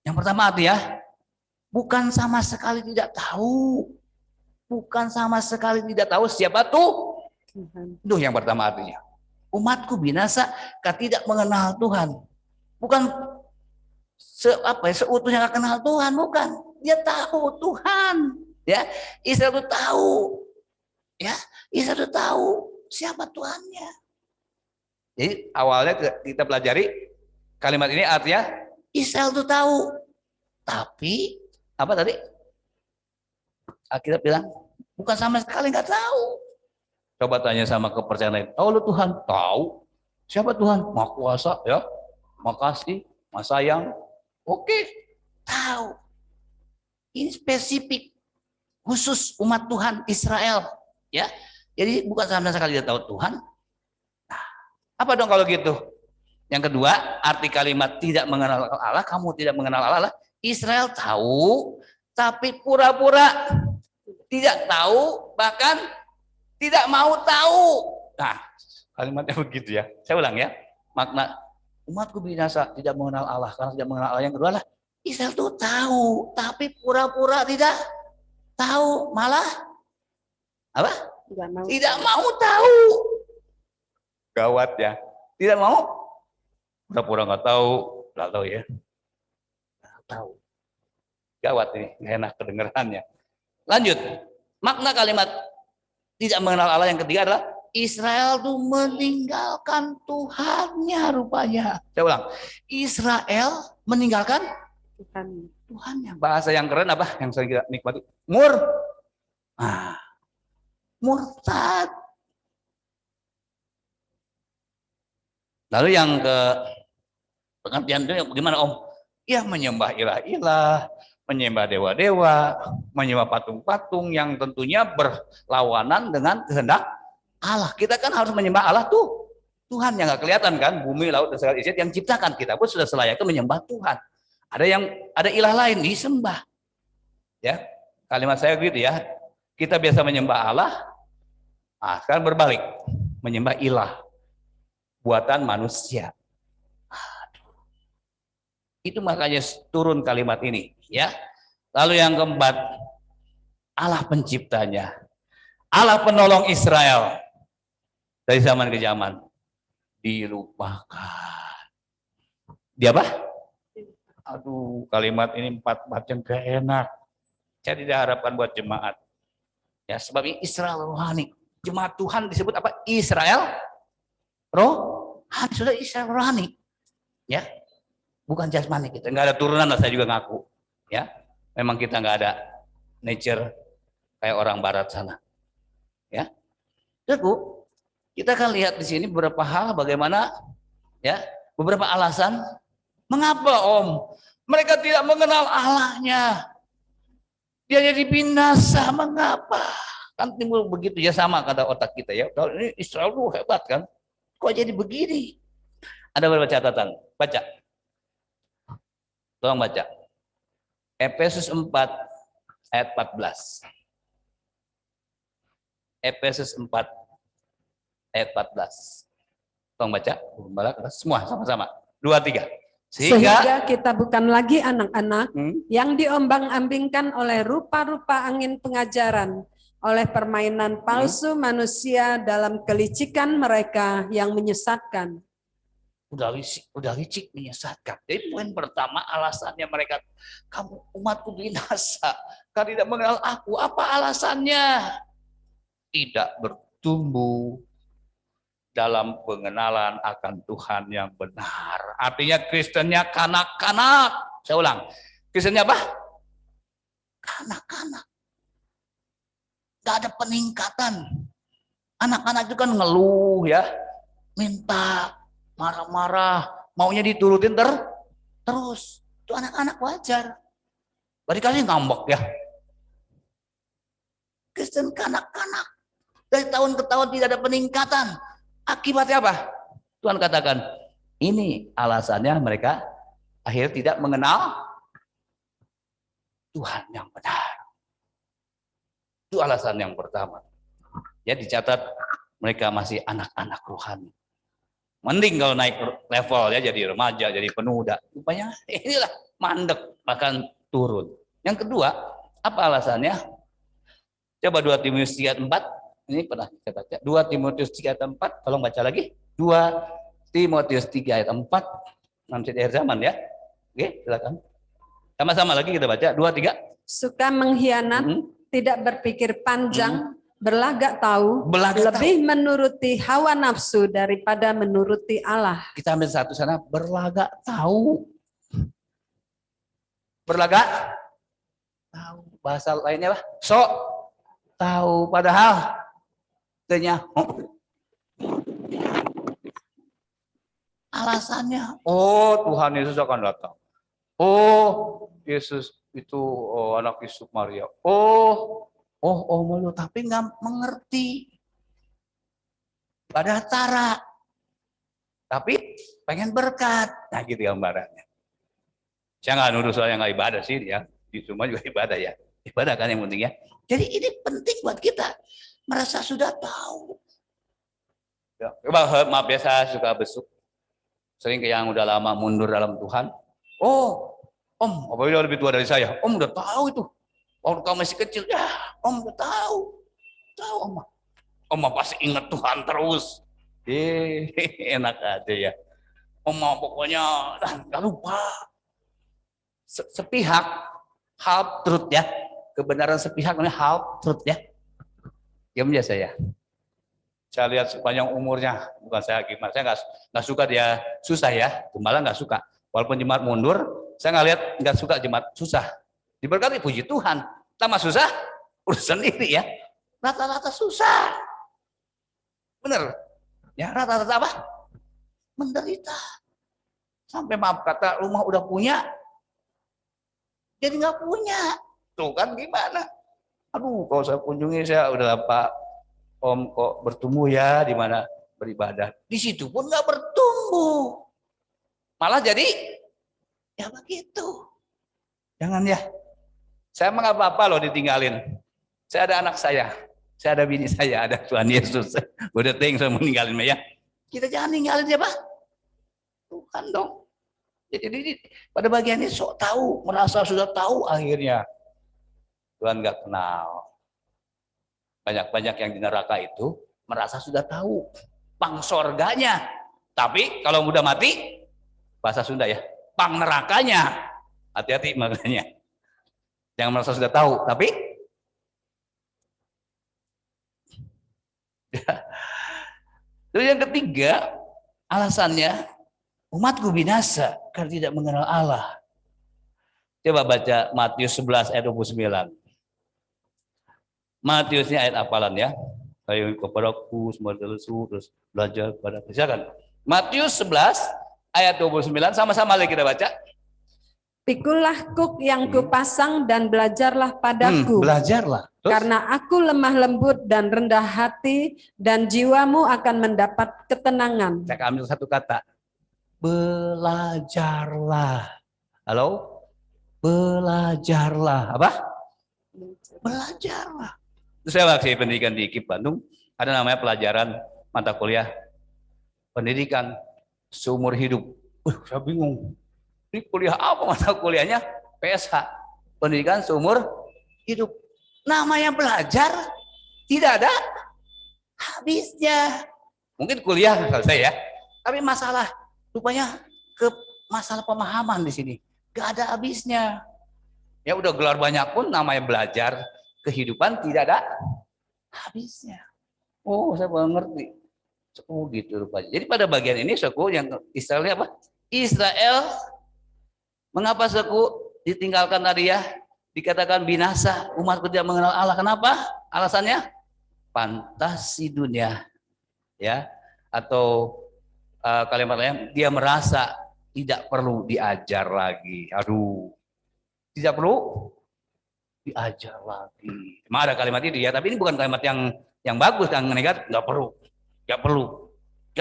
Yang pertama artinya, bukan sama sekali tidak tahu. Bukan sama sekali tidak tahu siapa Tuhan. Itu yang pertama artinya. Umatku binasa karena tidak mengenal Tuhan. Bukan seutuhnya nggak kenal Tuhan, bukan. Dia tahu Tuhan. Ya, Israel itu tahu. Ya, Israel itu tahu siapa Tuhannya. Jadi awalnya kita pelajari kalimat ini artinya Israel itu tahu. Tapi apa tadi? Alkitab bilang bukan sama sekali nggak tahu. Coba tanya sama kepercayaan lain. Tahu lu Tuhan? Tahu. Siapa Tuhan? Maha Kuasa, ya. Makasih, Maha Sayang. Oke, tahu. Ini spesifik khusus umat Tuhan Israel, ya. Jadi bukan sama sekali dia tahu Tuhan. Nah, apa dong kalau gitu? Yang kedua, arti kalimat tidak mengenal Allah, kamu tidak mengenal Allah. Israel tahu, tapi pura-pura tidak tahu, bahkan tidak mau tahu. Nah, kalimatnya begitu ya. Saya ulang ya. Makna umatku binasa tidak mengenal Allah karena tidak mengenal Allah. Yang kedua lah, Israel itu tahu, tapi pura-pura tidak tahu, malah apa? Tidak mau tahu. Gawat ya. Tidak mau. Pura-pura nggak tahu ya. Nggak tahu. Gawat ini, nggak enak kedengerannya. Lanjut, makna kalimat tidak mengenal Allah yang ketiga adalah Israel itu meninggalkan Tuhannya rupanya. Saya ulang, Israel meninggalkan Tuhannya. Bahasa yang keren apa? Yang sering kita nikmati, murtad. Lalu yang ke pengertian itu bagaimana Om? Ya menyembah ilah-ilah, menyembah dewa-dewa, menyembah patung-patung yang tentunya berlawanan dengan kehendak Allah. Kita kan harus menyembah Allah tuh. Tuhan yang nggak kelihatan kan, bumi, laut, dan segala isi yang ciptakan. Kita pun sudah selayaknya menyembah Tuhan. Ada ilah lain disembah. Ya, kalimat saya gitu ya. Kita biasa menyembah Allah, sekarang berbalik, menyembah ilah buatan manusia. Itu makanya turun kalimat ini, ya. Lalu yang keempat, Allah penciptanya, Allah penolong Israel dari zaman ke zaman dilupakan. Dia apa? Aduh, kalimat ini 4 macam gak enak. Saya tidak harapkan buat jemaat. Ya, sebab ini Israel rohani. Jemaat Tuhan disebut apa? Israel rohani. Sudah Israel rohani. Ya. Bukan jasmani kita, nggak ada turunan lah, saya juga ngaku, ya. Memang kita nggak ada nature kayak orang barat sana, ya. Terus Bu, kita akan lihat di sini beberapa hal bagaimana, ya, beberapa alasan mengapa Om mereka tidak mengenal Allahnya, dia jadi binasa, mengapa? Kan timbul begitu ya, sama kata otak kita ya. Kalau ini Israel tuh hebat kan, kok jadi begini? Ada beberapa catatan, baca. Tolong baca. Efesus 4 ayat 14. Efesus 4 ayat 14. Tolong baca. Semua sama-sama. 2, 3. Sehingga kita bukan lagi anak-anak yang diombang-ambingkan oleh rupa-rupa angin pengajaran, oleh permainan palsu manusia dalam kelicikan mereka yang menyesatkan. Udah licik menyesatkan. Jadi poin pertama alasannya mereka, kamu umatku binasa karena tidak mengenal aku. Apa alasannya? Tidak bertumbuh dalam pengenalan akan Tuhan yang benar. Artinya Kristennya kanak-kanak. Saya ulang, Kristennya apa? Kanak-kanak. Gak ada peningkatan. Anak-anak itu kan ngeluh ya, minta, marah-marah, maunya diturutin terus. Itu anak-anak wajar. Berarti kalian ngambek ya. Kristen kanak-kanak. Dari tahun ke tahun tidak ada peningkatan. Akibatnya apa? Tuhan katakan, ini alasannya mereka akhirnya tidak mengenal Tuhan yang benar. Itu alasan yang pertama. Ya, dicatat mereka masih anak-anak rohani. Mending kalau naik level ya, jadi remaja, jadi pemuda. Rupanya inilah mandek, bahkan turun. Yang kedua, apa alasannya? Coba 2 Timotius 3:4. Ini pernah kita baca. 2 Timotius 3:4. Tolong baca lagi. 2 Timotius 3:4. Nanti di akhir zaman ya. Oke, silakan. Sama-sama lagi kita baca. 2, 3. Suka mengkhianat, tidak berpikir panjang, berlagak tahu, lebih menuruti hawa nafsu daripada menuruti Allah. Kita ambil satu sana, berlagak tahu. Berlagak tahu. Bahasa lainnya apa? Sok tahu, padahal tanya alasannya. Oh, Tuhan Yesus akan datang. Oh, Yesus itu anak Yesus Maria. Oh, malu, tapi nggak mengerti. Pada tara. Tapi pengen berkat. Nah gitu gambarannya. Saya nggak nuduh soal yang nggak ibadah sih ya. Semua juga ibadah ya. Ibadah kan yang penting ya. Jadi ini penting buat kita. Merasa sudah tahu. Ya, maaf ya, saya suka besuk. Sering ke yang udah lama mundur dalam Tuhan. Oh, Om, apabila lebih tua dari saya. Om udah tahu itu. Waktu kamu masih kecil, ya Om udah tahu. Tahu Om pasti ingat Tuhan terus. Enak aja ya. Om pokoknya nggak lupa. Sepihak, half truth ya. Kebenaran sepihak namanya half truth ya. Diam aja saya. Saya lihat sepanjang umurnya, bukan saya gimana, saya nggak suka dia susah ya, malah nggak suka. Walaupun jemaat mundur, saya nggak suka jemaat susah. Diberkati puji Tuhan. Lama susah, urus sendiri ya. Rata-rata susah. Bener. Ya rata-rata apa? Menderita. Sampai maaf kata rumah udah punya, jadi nggak punya. Tuh kan gimana? Aduh, kalau saya kunjungi saya udah Pak Om kok bertumbuh ya di mana beribadah. Di situ pun nggak bertumbuh. Malah jadi ya begitu. Jangan ya. Saya mah nggak apa-apa loh ditinggalin. Saya ada anak saya ada bini saya, ada Tuhan Yesus. Udah saya meninggalin ya. Kita jangan ninggalin ya Pak. Tuhan dong. Jadi pada bagian ini sok tahu, merasa sudah tahu akhirnya. Tuhan nggak kenal. Banyak-banyak yang di neraka itu merasa sudah tahu pang sorganya. Tapi kalau udah mati, bahasa Sunda ya, pang nerakanya. Hati-hati makanya. Jangan merasa sudah tahu, tapi terus yang ketiga, alasannya umatku binasa karena tidak mengenal Allah. Coba baca Matius 11 ayat 29. Matius ini ayat hafalan ya. Ayo kepadaku semua terus belajar pada silakan. Matius 11 ayat 29 sama-sama lagi kita baca. Pikulah kuk yang kupasang dan belajarlah padaku. Belajarlah. Terus? Karena aku lemah lembut dan rendah hati dan jiwamu akan mendapat ketenangan. Saya ambil satu kata. Belajarlah. Halo? Belajarlah. Apa? Belajarlah. Terus saya waktu pendidikan di IKIP Bandung, ada namanya pelajaran mata kuliah pendidikan seumur hidup. Saya bingung. Ini kuliah apa mata kuliahnya? PSH, pendidikan seumur hidup. Namanya belajar, tidak ada habisnya. Mungkin kuliah selesai ya, tapi masalah rupanya masalah pemahaman di sini gak ada habisnya. Ya udah gelar banyak pun namanya belajar, kehidupan tidak ada habisnya. Oh, saya baru ngerti. Oh gitu rupanya. Jadi pada bagian ini suku yang Israel apa? Israel, mengapa suku ditinggalkan tadi ya? Dikatakan binasa, umatku tidak mengenal Allah. Kenapa? Alasannya fantasi dunia, ya, atau kalimat lain, dia merasa tidak perlu diajar lagi. Aduh, tidak perlu diajar lagi. Memang ada kalimat itu ya, tapi ini bukan kalimat yang bagus, yang negatif. Nggak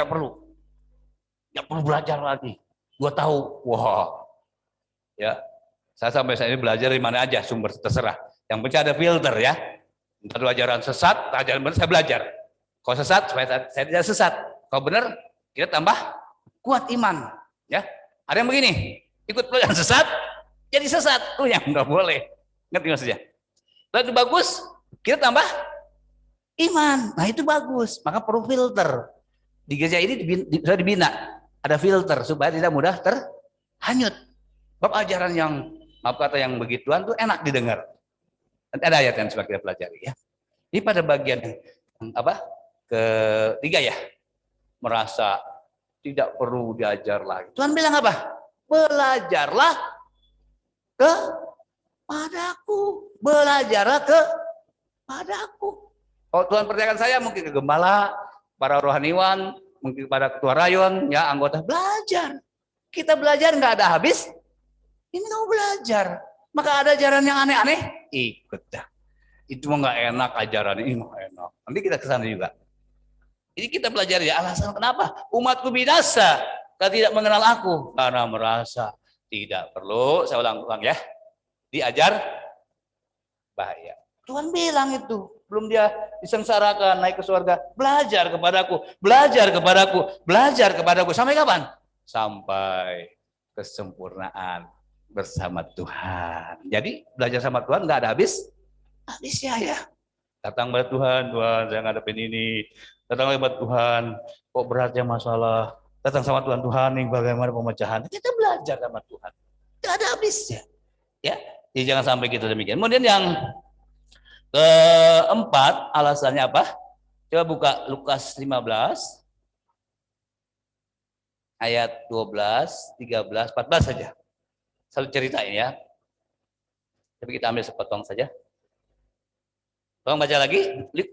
perlu belajar lagi. Gua tahu, wah, ya. Saya sampai saat ini belajar di mana aja, sumber terserah. Yang penting ada filter ya. Entah ajaran sesat, ajaran benar, saya belajar. Kalau sesat, saya tidak sesat. Kalau benar, kita tambah kuat iman. Ya, ada yang begini, ikut pelajaran sesat, jadi sesat. Tuh yang nggak boleh. Ngerti maksudnya? Lalu bagus, kita tambah iman. Nah itu bagus. Maka perlu filter. Di gereja ini bisa dibina. Ada filter supaya tidak mudah terhanyut. Bab ajaran yang, maaf kata yang begituan tuh enak didengar. Nanti ada ayat yang sudah kita pelajari ya. Ini pada bagian yang ketiga ya. Merasa tidak perlu diajar lagi. Tuhan bilang apa? Belajarlah kepadaku. Belajarlah kepadaku. Oh Tuhan percayakan saya mungkin ke gembala, para rohaniwan, mungkin pada ketua rayon, ya anggota belajar. Kita belajar nggak ada habis. Ini kamu belajar. Maka ada ajaran yang aneh-aneh, ikut dah. Itu mah nggak enak ajaran ini nggak enak. Nanti kita kesana juga. Ini kita belajar ya alasan kenapa umatku binasa karena tidak mengenal aku, karena merasa tidak perlu. Saya ulang ya, diajar bahaya. Tuhan bilang itu belum dia disengsarakan naik ke surga, belajar kepadaku, belajar kepadaku, belajar kepadaku. Sampai kapan? Sampai kesempurnaan bersama Tuhan. Jadi belajar sama Tuhan nggak ada habisnya ya. Datang pada Tuhan, Tuhan saya ngadepin ini. Datang kepada Tuhan, kok beratnya masalah. Datang sama Tuhan, Tuhan nih bagaimana pemecahan. Kita belajar sama Tuhan. Tidak ada habisnya. Ya, jadi jangan sampai kita demikian. Kemudian yang keempat, alasannya apa? Coba buka Lukas 15 ayat 12, 13, 14 saja. Selalu ceritain ya. Tapi kita ambil sepotong saja. Tolong baca lagi,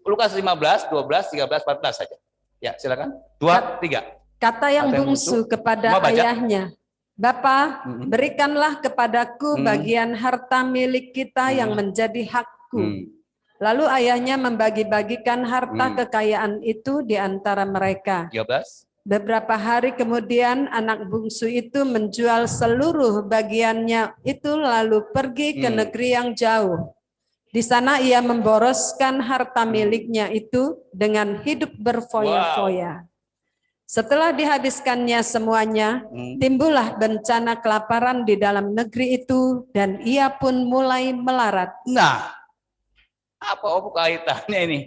Lukas 15, 12, 13, 14 saja. Ya, silakan. 2, 3. Kata yang bungsu kepada ayahnya, Bapa, berikanlah kepadaku bagian harta milik kita yang menjadi hakku. Lalu ayahnya membagi-bagikan harta kekayaan itu di antara mereka. 13. Beberapa hari kemudian anak bungsu itu menjual seluruh bagiannya itu lalu pergi ke negeri yang jauh. Di sana ia memboroskan harta miliknya itu dengan hidup berfoya-foya. Setelah dihabiskannya semuanya, timbullah bencana kelaparan di dalam negeri itu dan ia pun mulai melarat. Nah, apa kaitannya ini?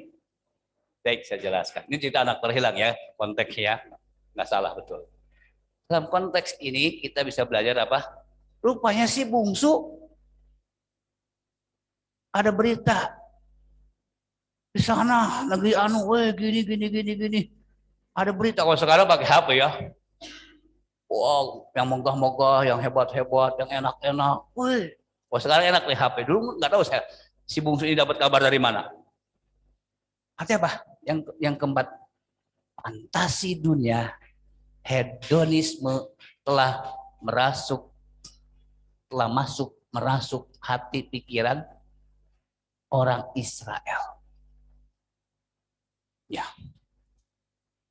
Baik, saya jelaskan. Ini cerita anak terhilang ya, konteksnya. Nggak salah betul. Dalam konteks ini kita bisa belajar apa? Rupanya si bungsu ada berita di sana negeri anu, gini. Ada berita kalau sekarang pakai HP ya. Wow, yang megah-megah, yang hebat-hebat, yang enak-enak. Wah sekarang enak nih HP. Dulu nggak tahu saya si bungsu ini dapat kabar dari mana. Artinya apa? Yang keempat, fantasi dunia, hedonisme telah merasuk hati pikiran orang Israel. Ya.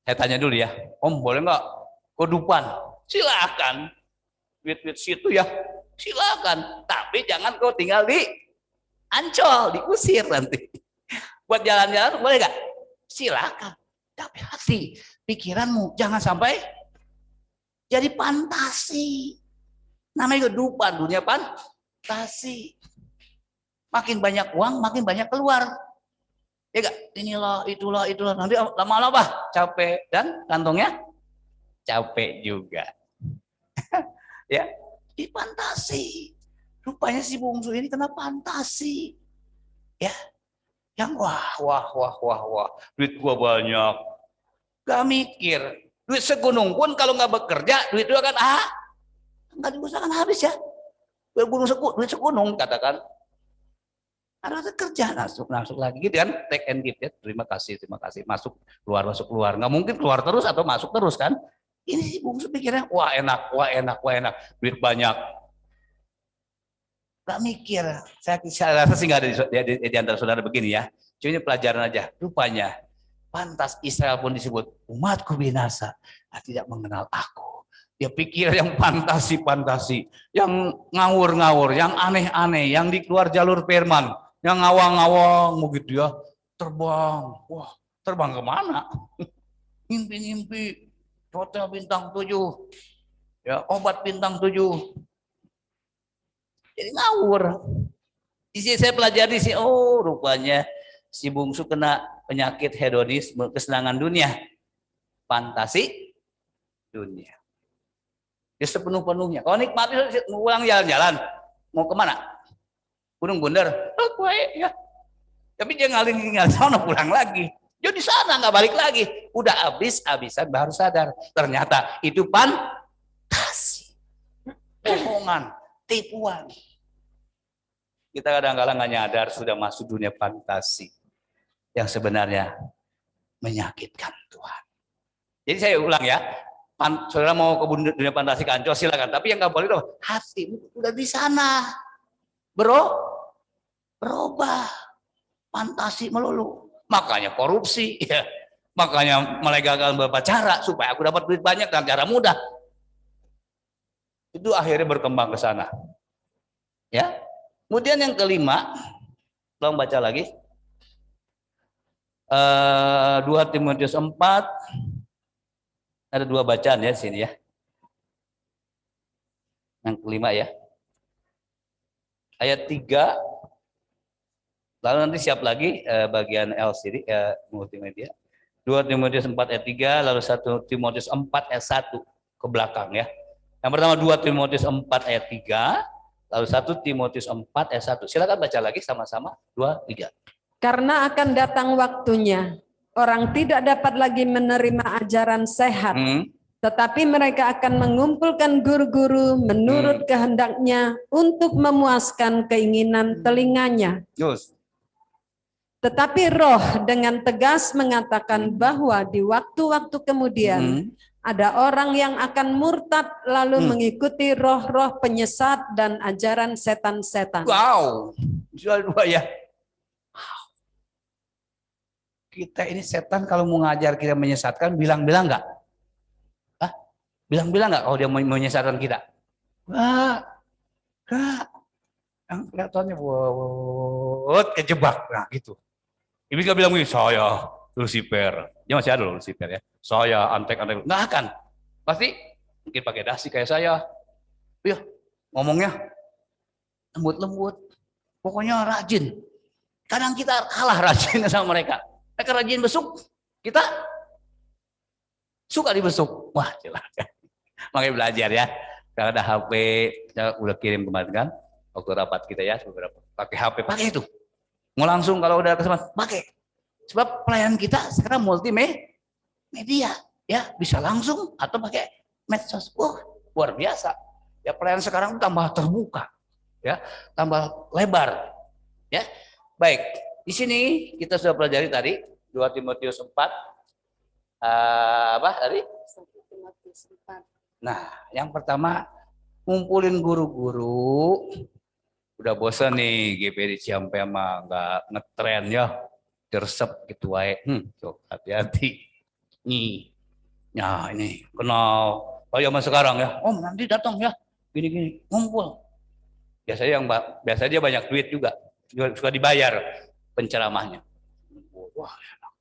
Saya tanya dulu ya, Om boleh nggak kedupan? Silakan. Duit-duit situ ya, silakan. Tapi jangan kau tinggal di Ancol, diusir nanti. Buat jalan-jalan boleh nggak? Silakan. Tapi hati, pikiranmu jangan sampai jadi fantasi. Namanya kedupan, dunia fantasi. Makin banyak uang, makin banyak keluar. Ya enggak? Inilah, itulah. Nanti lama-lama capek dan kantongnya capek juga. Ya, di fantasi. Rupanya si bungsu ini kena fantasi. Ya. Yang wah. Duit gua banyak. Gak mikir. Duit segunung pun kalau nggak bekerja, duit itu akan nggak diusahakan habis ya. Duit segunung katakan. Ada kerja masuk lagi gitu kan, take and give ya, terima kasih, masuk keluar, nggak mungkin keluar terus atau masuk terus kan. Ini sih bungsu pikirnya wah enak, duit banyak, nggak mikir. Saya rasa sih nggak ada di antara saudara begini ya. Cuma ini pelajaran aja. Rupanya pantas Israel pun disebut umatku binasa, tidak mengenal aku. Dia pikir yang fantasi, yang ngawur, yang aneh-aneh, yang di keluar jalur firman. Yang ngawang-ngawang begitu ya, terbang. Wah, terbang kemana? Ngimpi-ngimpi. hotel bintang 7, ya obat bintang 7. Jadi ngawur. Di sini saya pelajari sih, oh rupanya si bungsu kena penyakit hedonisme, kesenangan dunia, fantasi dunia. Ya sepenuh-penuhnya. Kalau nikmati mau pulang jalan-jalan, mau kemana? Gunung Bunder, ya. Tapi dia ngalir sana pulang lagi. Dia di sana nggak balik lagi. Udah habis-habisan baru sadar. Ternyata itu fantasi, bohongan, tipuan. Kita kadang-kadang nggak nyadar sudah masuk dunia fantasi yang sebenarnya menyakitkan Tuhan. Jadi saya ulang ya, saudara mau ke dunia fantasi ke Ancol silakan. Tapi yang nggak boleh dong, hatimu udah di sana, berubah, fantasi melulu. Makanya korupsi, ya. Makanya melegalkan beberapa cara supaya aku dapat duit banyak dengan cara mudah. Itu akhirnya berkembang ke sana. Ya. Kemudian yang kelima, tolong baca lagi. 2 Timotius 4. Ada 2 bacaan ya di sini ya. Yang kelima ya. Ayat 3. Lalu nanti siap lagi bagian LCD multimedia. 2 Timotius 4 ayat 3, lalu 1 Timotius 4 ayat 1 ke belakang ya. Yang pertama 2 Timotius 4 ayat 3, lalu 1 Timotius 4 ayat 1. Silakan baca lagi sama-sama 2, 3. Karena akan datang waktunya, orang tidak dapat lagi menerima ajaran sehat, tetapi mereka akan mengumpulkan guru-guru menurut kehendaknya untuk memuaskan keinginan telinganya. Yes. Tetapi Roh dengan tegas mengatakan bahwa di waktu-waktu kemudian ada orang yang akan murtad lalu mengikuti roh-roh penyesat dan ajaran setan-setan. Wow, jual 2 ya. Kita ini setan kalau mau ngajar kita menyesatkan, bilang-bilang nggak? Hah? Bilang-bilang nggak kalau dia menyesatkan kita? Nggak. Yang kelihatannya kejebak, nah gitu. Iblis gak bilang begini, saya Lucifer. Dia masih ada loh Lucifer ya. Saya antek-antek. Nggak akan. Pasti mungkin pakai dasi kayak saya. Iya, ngomongnya lembut-lembut. Pokoknya rajin. Kadang kita kalah rajin sama mereka. Mereka rajin besuk, kita suka dibesuk. Wah, jelas. Makanya belajar ya. Kalau ada HP, kita udah kirim kemarin kan, waktu rapat kita ya, pakai HP, pakai itu. Mau langsung kalau udah kesempatan, pakai. Sebab pelayanan kita sekarang multimedia, ya bisa langsung atau pakai medsos. Wah, luar biasa. Ya pelayanan sekarang tambah terbuka, ya, tambah lebar, ya. Baik, di sini kita sudah pelajari tadi 2 Timotius 4. Apa tadi? 1 Timotius 4. Nah, yang pertama ngumpulin guru-guru. Udah bosan nih GPD Ciampea mah nggak ngetren ya, tersep gitu wae. So, hati-hati. Nih, ya ini kenal. Oh zaman sekarang ya. Oh nanti datang ya. Gini-gini ngumpul. Biasanya dia banyak duit juga suka dibayar penceramahnya. Wah, enak.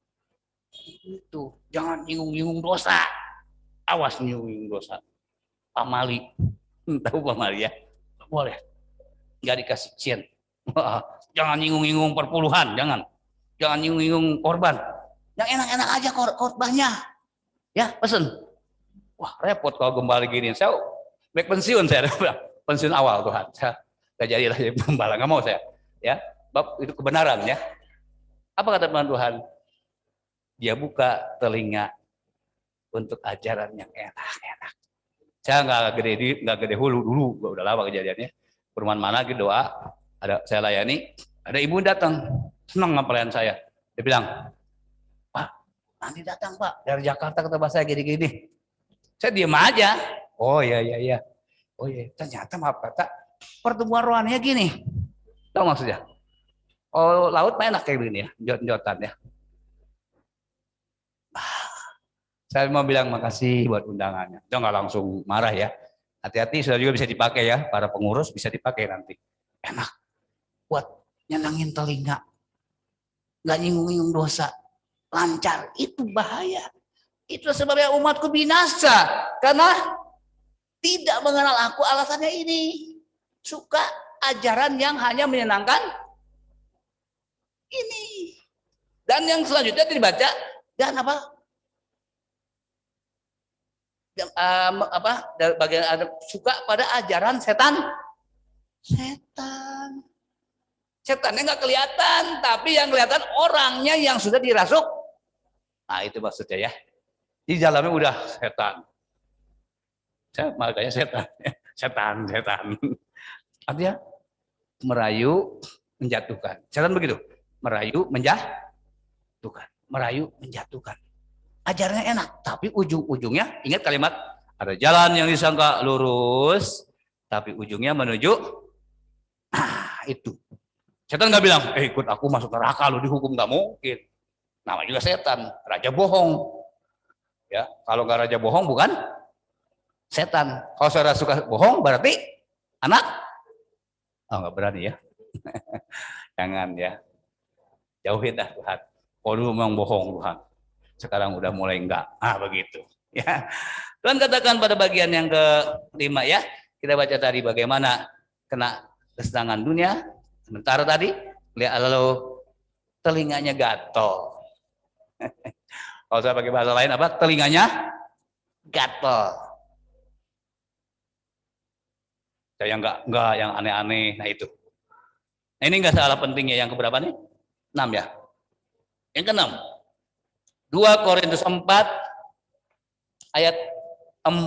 Itu jangan nyinggung-nyinggung dosa. Awas nyinggung dosa. Pamali, tahu pamali ya? Boleh. Nggak dikasih cien. Jangan nyinggung-nyinggung perpuluhan, jangan nyinggung-nyinggung korban. Yang enak-enak aja korbannya. Ya, pesen. Wah, repot kalau gembala gini. Saya baik pensiun saya, pensiun awal Tuhan. Saya nggak jadilah jadi gembala, nggak mau saya. Ya, bab itu kebenaran ya. Apa kata Tuhan? Dia buka telinga untuk ajaran yang enak-enak. Saya nggak gede hulu dulu, udah lama kejadiannya. Perumahan mana gitu doa, ada saya layani, ada ibu datang, senang sama pelayan saya. Dia bilang, Pak, nanti datang Pak dari Jakarta ke tempat saya gini-gini. Saya diem aja. Oh iya. Oh iya, ternyata maaf kata pertemuan rohaninya gini. Tahu maksudnya? Oh laut enak kayak gini ya, jot-jotan ya. Saya mau bilang makasih buat undangannya. Jangan nggak langsung marah ya. Hati-hati, sudah juga bisa dipakai ya, para pengurus bisa dipakai nanti. Enak, buat nyenangin telinga, nggak nyinggung-nyinggung dosa, lancar, itu bahaya. Itu sebabnya umatku binasa. Karena tidak mengenal aku, alasannya ini. Suka ajaran yang hanya menyenangkan ini. Dan yang selanjutnya dibaca, dan apa? Bagian suka pada ajaran setan. Setannya nggak kelihatan, tapi yang kelihatan orangnya yang sudah dirasuk. Nah itu maksudnya ya. Di dalamnya udah setan. Makanya setan. Artinya merayu, menjatuhkan. Setan begitu, merayu, menjatuhkan. Ajarannya enak, tapi ujung-ujungnya, ingat kalimat, ada jalan yang disangka lurus, tapi ujungnya menuju, itu. Setan nggak bilang, ikut aku masuk neraka, lu dihukum, nggak mungkin. Nama juga setan, raja bohong. Ya, kalau nggak raja bohong bukan setan. Kalau saudara suka bohong berarti anak. Nggak berani ya. Jangan ya. Jauhin dah Tuhan. Kalau dulu memang bohong Tuhan. Sekarang udah mulai enggak. Begitu. Ya. Tuhan katakan pada bagian yang kelima ya. Kita baca tadi bagaimana kena kesenangan dunia. Sementara tadi lihat lalu telinganya gatel. Kalau saya pakai bahasa lain apa? Telinganya gatel. Saya enggak yang aneh-aneh. Nah itu. Nah, ini enggak salah pentingnya yang keberapa nih? 6 ya. Yang ke-6. 2 Korintus 4 ayat 4.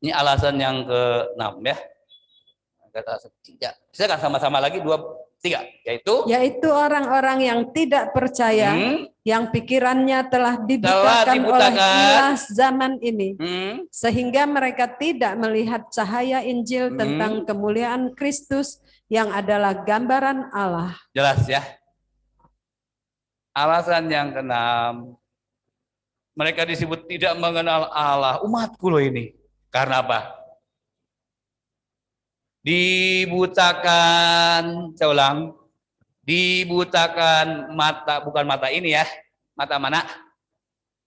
Ini alasan yang ke-6 ya. Kita akan sama-sama lagi 2, 3, yaitu orang-orang yang tidak percaya, yang pikirannya telah dibutakan oleh ilah zaman ini, sehingga mereka tidak melihat cahaya Injil tentang kemuliaan Kristus yang adalah gambaran Allah. Jelas ya. Alasan yang ke-6, mereka disebut tidak mengenal Allah. Umatku loh ini. Karena apa? Dibutakan, saya ulang, dibutakan mata, bukan mata ini ya, mata mana?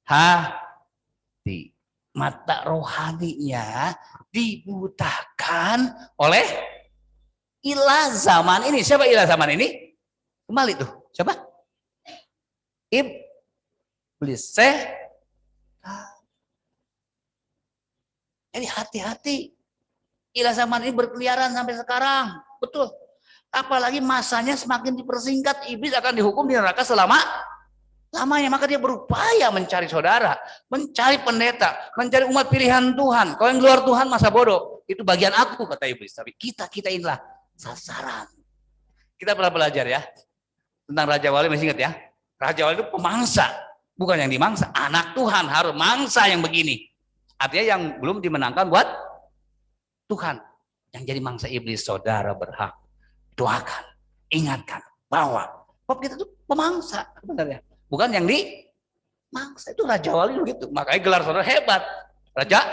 Hati. Mata rohaninya dibutakan oleh ilah zaman ini. Siapa ilah zaman ini? Kembali tuh, siapa? Iblis. Jadi hati-hati. Ilah zaman ini berkeliaran sampai sekarang. Betul. Apalagi masanya semakin dipersingkat, iblis akan dihukum di neraka lamanya. Maka dia berupaya mencari saudara, mencari pendeta, mencari umat pilihan Tuhan. Kalau yang keluar Tuhan masa bodoh. Itu bagian aku, kata iblis. Tapi kita inilah sasaran. Kita pernah belajar ya. Tentang Raja Wali, masih ingat ya. Raja Wali itu pemangsa. Bukan yang dimangsa. Anak Tuhan harus mangsa yang begini. Artinya yang belum dimenangkan buat Tuhan. Yang jadi mangsa iblis, saudara berhak doakan, ingatkan, bawa. Sebab kita itu pemangsa, sebenarnya. Bukan yang dimangsa. Itu Raja Wali begitu. Makanya gelar saudara hebat. Raja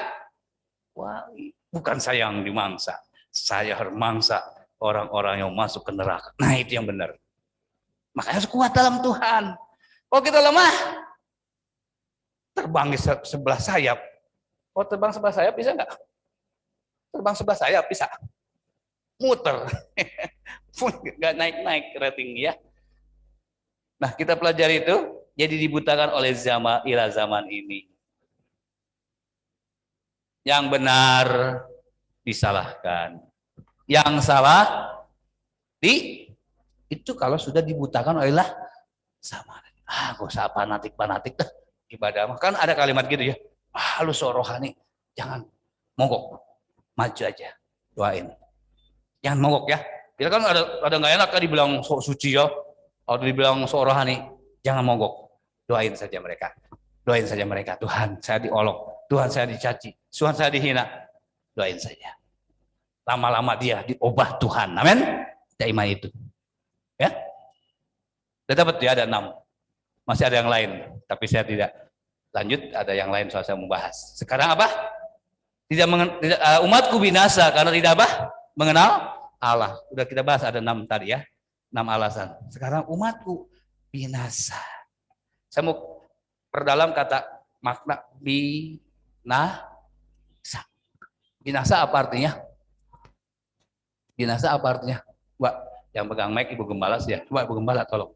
Wali. Bukan saya yang dimangsa. Saya harus mangsa orang-orang yang masuk ke neraka. Nah itu yang benar. Makanya harus kuat dalam Tuhan. Kalau kita lemah, terbang di sebelah sayap. Kalau terbang sebelah sayap bisa nggak? Terbang sebelah sayap bisa, muter, nggak naik rating ya. Nah kita pelajari itu, jadi dibutakan oleh ilah zaman ini. Yang benar disalahkan, yang salah itu kalau sudah dibutakan oleh ilah zaman. Gak usah fanatik dah ibadah. Kan ada kalimat gitu ya, lu rohani, jangan mogok. Maju aja, doain. Jangan mogok ya. Kita kan ada nggak enak kan dibilang sok suci ya, atau dibilang sok rohani. Jangan mogok, doain saja mereka. Doain saja mereka. Tuhan saya diolok, Tuhan saya dicaci, Tuhan saya dihina. Doain saja. Lama-lama dia diubah Tuhan. Amin. Kita iman itu. Ya. Sudah dapat ya, ada 6. Masih ada yang lain, tapi saya tidak lanjut. Ada yang lain soal saya membahas. Sekarang apa? Umatku binasa karena tidak apa? Mengenal Allah. Udah kita bahas ada 6 tadi ya. 6 alasan. Sekarang umatku binasa. Saya mau perdalam kata makna binasa. Binasa apa artinya? Binasa apa artinya? Mbak, yang pegang mic Ibu Gembala sih ya. Coba Ibu Gembala tolong.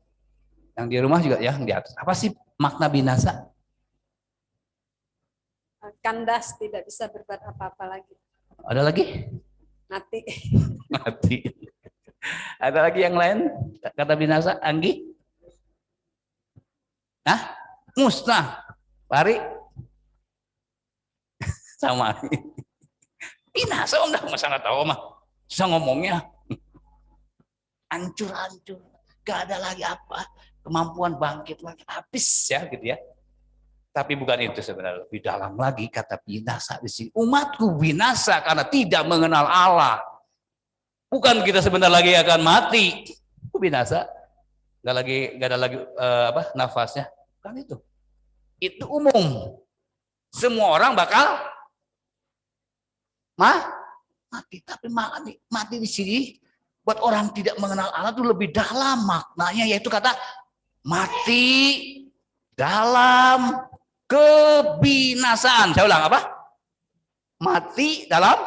Yang di rumah juga ya, di atas. Apa sih makna binasa? Kandas, tidak bisa berbuat apa-apa lagi. Ada lagi? Mati. Mati. Ada lagi yang lain? Kata binasa, Anggi? Hah? Musnah. Lari? Sama. Binasa, Om, dah masa nggak tahu mah. Susah ngomongnya. Hancur-hancur. Gak ada lagi apa. Kemampuan bangkit lagi. Habis ya gitu ya. Tapi bukan itu sebenarnya. Lebih dalam lagi kata binasa di sini. Umatku binasa karena tidak mengenal Allah. Bukan kita sebentar lagi akan mati. Binasa. Gak ada lagi nafasnya. Bukan itu. Itu umum. Semua orang bakal mati. Tapi mati di sini buat orang tidak mengenal Allah itu lebih dalam maknanya, yaitu kata mati dalam kebinasaan. Saya ulang apa? Mati dalam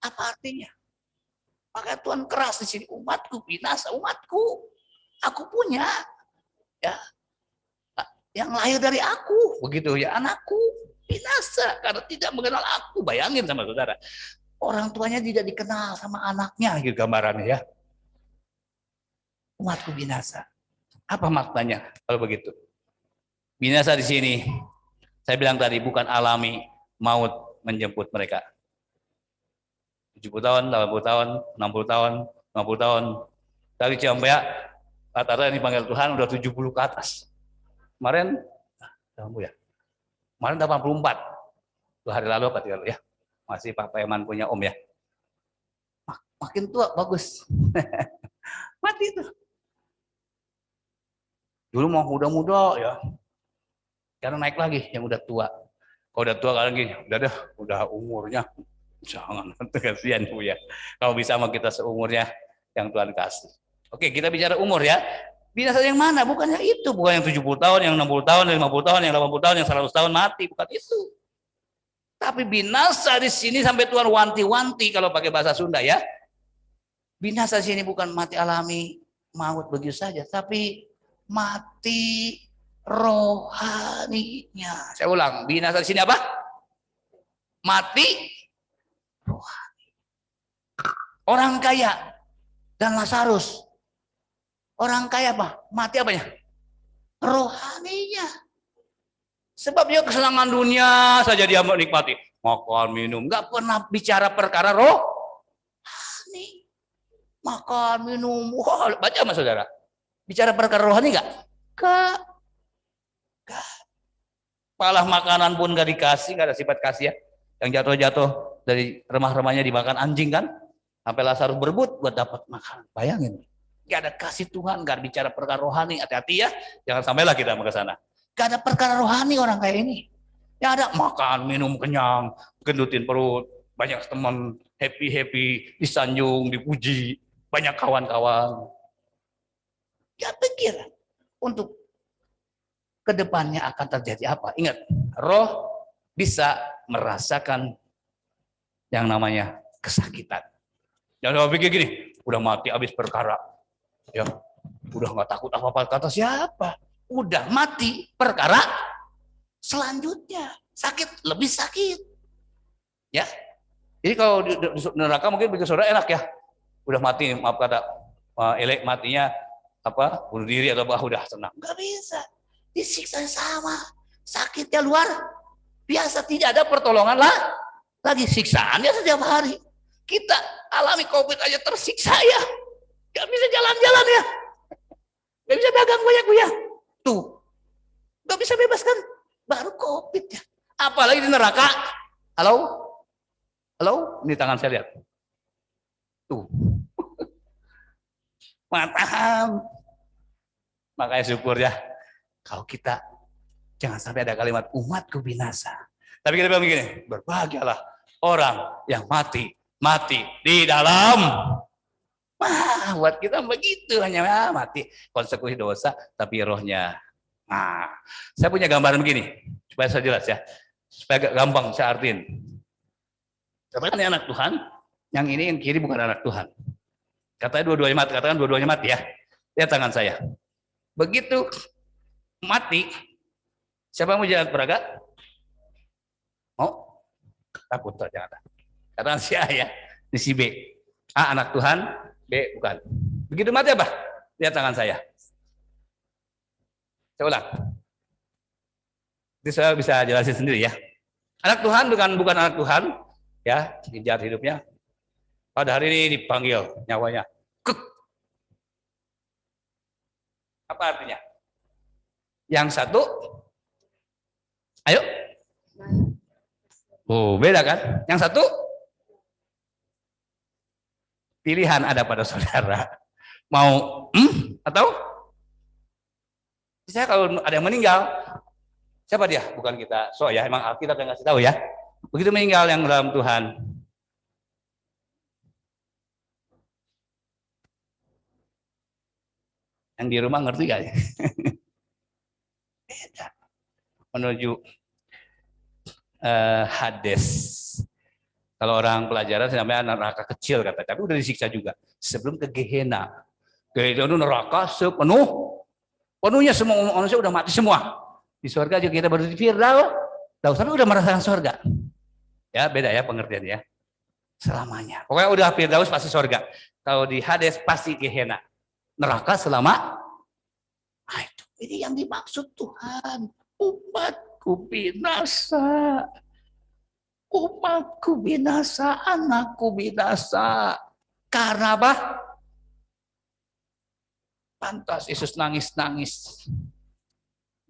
apa artinya? Maka Tuhan keras di sini, umatku binasa, umatku. Aku punya ya yang lahir dari aku, begitu ya, anakku binasa karena tidak mengenal aku. Bayangin sama saudara, orang tuanya tidak dikenal sama anaknya, gitu gambarannya ya. Umatku binasa. Apa maknanya kalau begitu? Binasa di sini, saya bilang tadi bukan alami maut menjemput mereka. 70 tahun, 80 tahun, 60 tahun, 50 tahun. Dari Ciampea, rata-rata yang dipanggil Tuhan udah 70 ke atas. Kemarin, kemarin 84. 2 hari lalu apa 3 lalu ya. Masih Pak Paeman punya Om ya. Makin tua, bagus. Mati itu. Dulu mau muda-muda ya. Karena naik lagi yang udah tua. Kalau udah tua kadang gini, udah umurnya. Jangan, kasihan Bu ya. Kalau bisa sama kita seumurnya yang Tuhan kasih. Oke, kita bicara umur ya. Binasa yang mana? Bukannya itu, bukan yang 70 tahun, yang 60 tahun, yang 50 tahun, yang 80 tahun, yang 100 tahun mati, bukan itu. Tapi binasa di sini sampai Tuhan wanti-wanti kalau pakai bahasa Sunda ya. Binasa di sini bukan mati alami, maut begitu saja, tapi mati rohaninya. Saya ulang, binasa di sini apa? Mati rohani. Orang kaya dan Lazarus. Orang kaya apa? Mati apanya? Rohaninya. Sebab dia kesenangan dunia saja dia menikmati. Makan, minum. Nggak pernah bicara perkara rohani. Makan, minum. Wah, baca sama saudara. Bicara perkara rohani nggak? Nggak. Malah makanan pun nggak dikasih, nggak ada sifat kasih ya. Yang jatuh-jatuh dari remah-remahnya dimakan anjing kan. Sampai Lazarus berebut buat dapat makan. Bayangin. Gak ada kasih Tuhan, gak bicara perkara rohani. Hati-hati ya, jangan sampailah kita ke sana. Gak ada perkara rohani orang kayak ini. Yang ada makan, minum, kenyang, gendutin perut, banyak teman, happy, disanjung, dipuji, banyak kawan-kawan. Gak pikir untuk kedepannya akan terjadi apa. Ingat, roh bisa merasakan yang namanya kesakitan. Jangan pikir gini, udah mati habis perkara. Ya, udah nggak takut apa-apa kata siapa. Udah mati perkara selanjutnya sakit, lebih sakit. Ya, jadi kalau di neraka mungkin bagi saudara enak ya. Udah mati, maaf kata elek matinya apa bunuh diri atau apa udah tenang. Nggak bisa, disiksa sama, sakitnya luar biasa, tidak ada pertolongan lah. Lagi siksaannya setiap hari. Kita alami COVID aja tersiksa ya. Gak bisa jalan-jalan ya. Gak bisa dagang banyak ya. Tuh. Gak bisa bebas kan. Baru COVID ya. Apalagi di neraka. Halo? Halo? Ini tangan saya lihat. Tuh. Mantap. Makanya syukur ya. Kalau kita jangan sampai ada kalimat umatku binasa. Tapi kita bilang begini. Berbahagialah orang yang mati di dalam Wah, buat kita begitu, hanya mati konsekuensi dosa, tapi rohnya. Nah, saya punya gambaran begini, supaya saya jelas ya, supaya agak gampang saya artiin. Katakan ini anak Tuhan, yang ini yang kiri bukan anak Tuhan. Katanya dua-duanya mati, katakan dua-duanya mati ya. Lihat tangan saya. Begitu mati, siapa yang mau jalan peragat? Oh, takut jangan. Katakan si A ya, ini si B. A anak Tuhan, B bukan. Begitu mati apa? Lihat tangan saya. Saya ulang. Itu saya bisa jelasin sendiri ya. Anak Tuhan bukan anak Tuhan, ya, dijar hidupnya. Pada hari ini dipanggil nyawanya. Kuk. Apa artinya? Yang satu, ayo. Oh, beda kan? Yang satu, pilihan ada pada saudara. Mau atau saya kalau ada yang meninggal, siapa dia? Bukan kita. So ya, emang Alkitab yang ngasih tahu ya. Begitu meninggal yang dalam Tuhan. Yang di rumah ngerti gak ya? Beda. Menuju Hades. Kalau orang pelajaran namanya neraka kecil kata, tapi udah disiksa juga. Sebelum ke Gehenna. Gehenna itu neraka penuhnya semua manusia udah mati semua. Di surga juga kita baru di Firdaus, tapi udah merasakan surga. Ya beda ya pengertian ya. Selamanya. Pokoknya udah Firdaus pasti surga. Kalau di Hades pasti Gehenna. Neraka selama. Nah, itu ini yang dimaksud Tuhan. Umatku binasa. Umatku binasa, anakku binasa. Karena apa? Pantas Yesus nangis-nangis.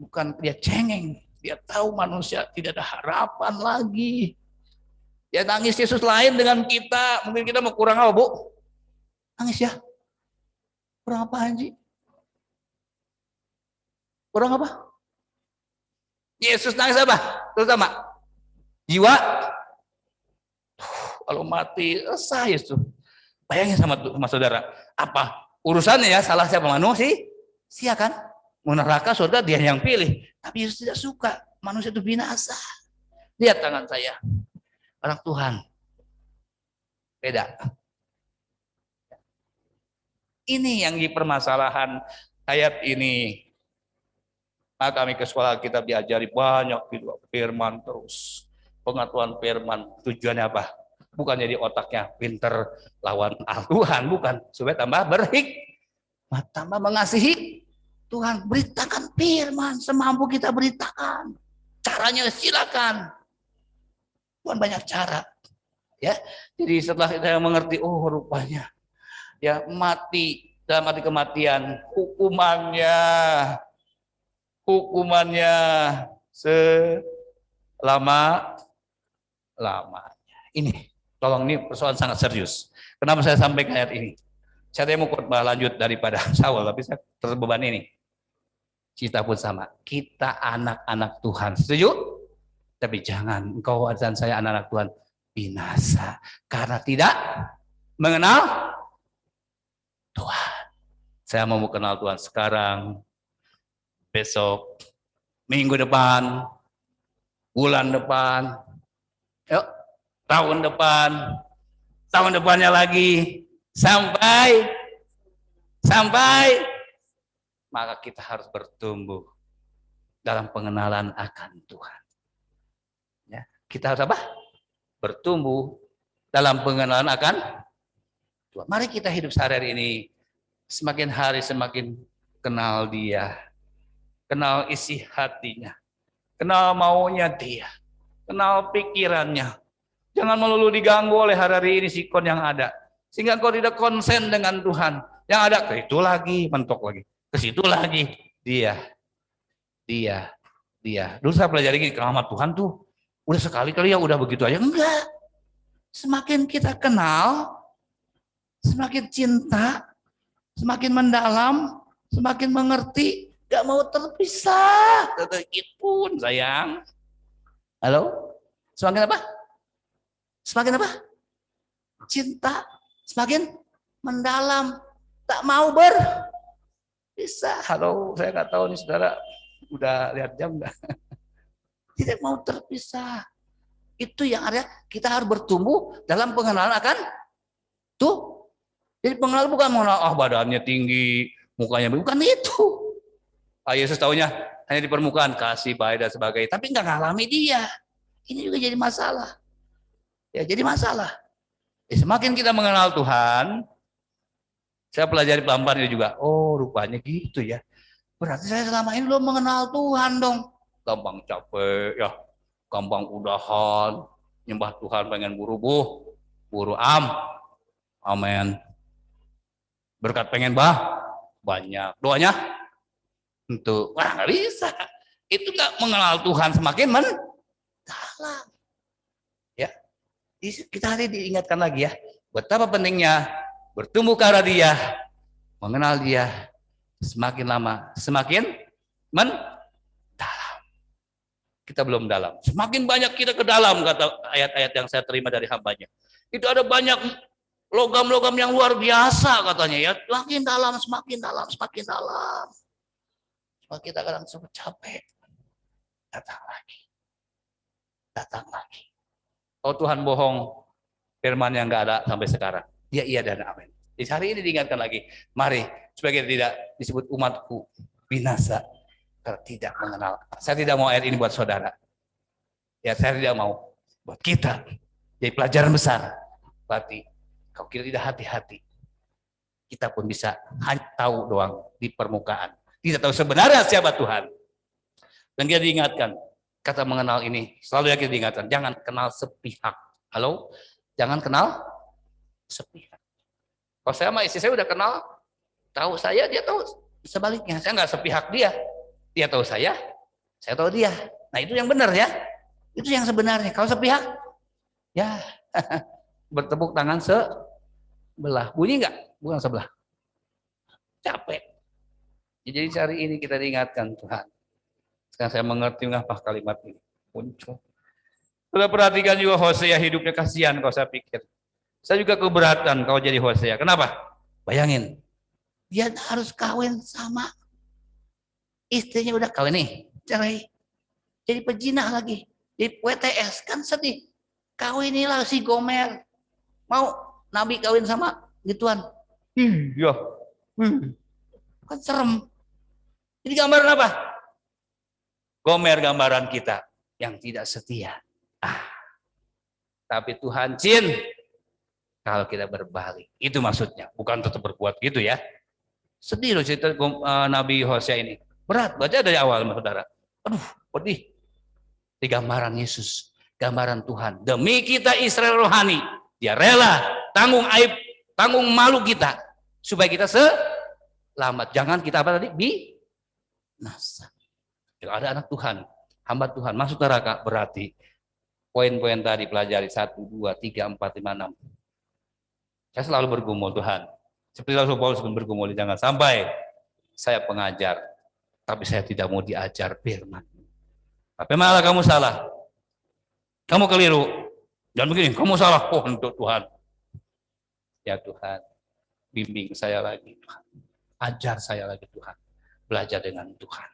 Bukan dia cengeng. Dia tahu manusia tidak ada harapan lagi. Dia nangis Yesus lain dengan kita. Mungkin kita mau kurang apa, Bu? Nangis ya? Kurang apa, Haji? Kurang apa? Yesus nangis apa? Terutama jiwa. Kalau mati, selesai itu. Bayangin sama saudara. Apa? Urusannya ya, salah siapa? Manusia kan? Mau neraka, saudara dia yang pilih. Tapi Yesus tidak suka. Manusia itu binasa. Lihat tangan saya. Anak Tuhan. Beda. Ini yang dipermasalahan ayat ini. Nah, kami ke sekolah kita diajari banyak gitu, firman terus. Pengetahuan firman tujuannya apa? Bukan jadi otaknya pinter lawan Tuhan, bukan. Supaya tambah berhikmat, tambah mengasihi Tuhan. Beritakan firman semampu kita beritakan. Caranya silakan. Tuhan banyak cara. Ya, jadi setelah kita mengerti, oh rupanya ya mati dalam arti kematian, hukumannya selama-lamanya. Ini, tolong ini persoalan sangat serius. Kenapa saya sampaikan ayat ini? Saya mau khotbah lanjut daripada Saul, tapi saya terbeban ini. Kita pun sama. Kita anak-anak Tuhan. Setuju? Tapi jangan engkau dan saya anak-anak Tuhan binasa karena tidak mengenal Tuhan. Saya mau kenal Tuhan sekarang, besok, minggu depan, bulan depan, yuk, tahun depannya lagi, sampai maka kita harus bertumbuh dalam pengenalan akan Tuhan. Ya, kita harus apa? Bertumbuh dalam pengenalan akan Tuhan. Mari kita hidup sehari-hari ini semakin hari semakin kenal Dia, kenal isi hatinya, kenal maunya Dia, kenal pikirannya. Jangan melulu diganggu oleh hari-hari ini sikon yang ada, sehingga engkau tidak konsen dengan Tuhan. Yang ada ke itu lagi, mentok lagi, ke situ lagi. Dia. Dulu saya pelajari gini, keramat Tuhan tuh udah sekali-kali ya udah begitu aja. Enggak. Semakin kita kenal, semakin cinta, semakin mendalam, semakin mengerti, gak mau terpisah. Sedikit pun sayang. Halo? Semakin apa? Semakin apa? Cinta. Semakin mendalam, tak mau berpisah. Halo, saya nggak tahu nih saudara udah lihat jam nggak? Tidak mau terpisah. Itu yang ada, kita harus bertumbuh dalam pengenalan akan tuh. Jadi pengenalan bukan mengenal badannya tinggi, mukanya bukan itu. Yesus taunya hanya di permukaan, kasih, baik dan sebagainya, tapi nggak ngalami dia. Ini juga jadi masalah. Ya, jadi masalah. Semakin kita mengenal Tuhan, saya pelajari pelan-pelan itu juga. Oh, rupanya gitu ya. Berarti saya selama ini belum mengenal Tuhan dong. Gampang capek, ya, gampang udahan, nyembah Tuhan pengen buru amin. Berkat pengen banyak. Doanya untuk nggak bisa. Itu nggak mengenal Tuhan semakin mendalam. Ya, kita hari diingatkan lagi ya, betapa pentingnya bertumbuh ke arah Dia, mengenal Dia. Semakin lama, semakin mendalam. Kita belum dalam. Semakin banyak kita ke dalam, kata ayat-ayat yang saya terima dari hambanya. Itu ada banyak logam-logam yang luar biasa katanya ya. Semakin dalam, semakin dalam, semakin dalam. Kalau kita kadang sempat capek, datang lagi. Oh Tuhan bohong, firman yang nggak ada sampai sekarang. Dia iya dan amin. Di hari ini diingatkan lagi, mari supaya kita tidak disebut umatku binasa karena tidak mengenal. Saya tidak mau ayat ini buat saudara. Ya saya tidak mau buat kita. Jadi pelajaran besar. Berarti kalau kita tidak hati-hati, kita pun bisa hanya tahu doang di permukaan. Tidak tahu sebenarnya siapa Tuhan. Dan kita diingatkan, kata mengenal ini selalu ya kita diingatkan, jangan kenal sepihak. Halo, jangan kenal sepihak. Kalau saya sama istri saya udah kenal, tahu saya, dia tahu sebaliknya. Saya nggak sepihak dia. Dia tahu saya tahu dia. Nah itu yang benar ya. Itu yang sebenarnya. Kalau sepihak, ya bertepuk tangan sebelah. Bunyi nggak? Bukan sebelah. Capek. Jadi hari ini kita diingatkan Tuhan. Sekarang saya mengerti mengapa kalimat ini muncul. Sudah perhatikan juga Hosea hidupnya kasihan kalau saya pikir. Saya juga keberatan kalau jadi Hosea. Kenapa? Bayangin, dia harus kawin sama istrinya udah kawin nih, cerai. Jadi pejinah lagi, jadi WTS kan sedih. Kawinilah si Gomer. Mau Nabi kawin sama gituan? Iya. Kan serem. Jadi gambaran apa? Gomer gambaran kita yang tidak setia. Tapi Tuhan kalau kita berbalik, itu maksudnya, bukan tetap berbuat gitu ya. Sedih loh cerita Nabi Hosea ini. Berat, baca dari awal saudara. Aduh, pedih. Di gambaran Yesus, gambaran Tuhan. Demi kita Israel rohani, dia rela tanggung aib, tanggung malu kita, supaya kita selamat. Jangan kita apa tadi? Binasa. Kalau ada anak Tuhan, hamba Tuhan, masuk neraka, berarti poin-poin tadi pelajari 1, 2, 3, 4, 5, 6. Saya selalu bergumul Tuhan. Seperti Rasul Paulus pun bergumul, jangan sampai saya pengajar, tapi saya tidak mau diajar firman. Tapi malah kamu salah. Kamu keliru. Jangan begini, kamu salah. Oh untuk Tuhan. Ya Tuhan, bimbing saya lagi Tuhan. Ajar saya lagi Tuhan. Belajar dengan Tuhan.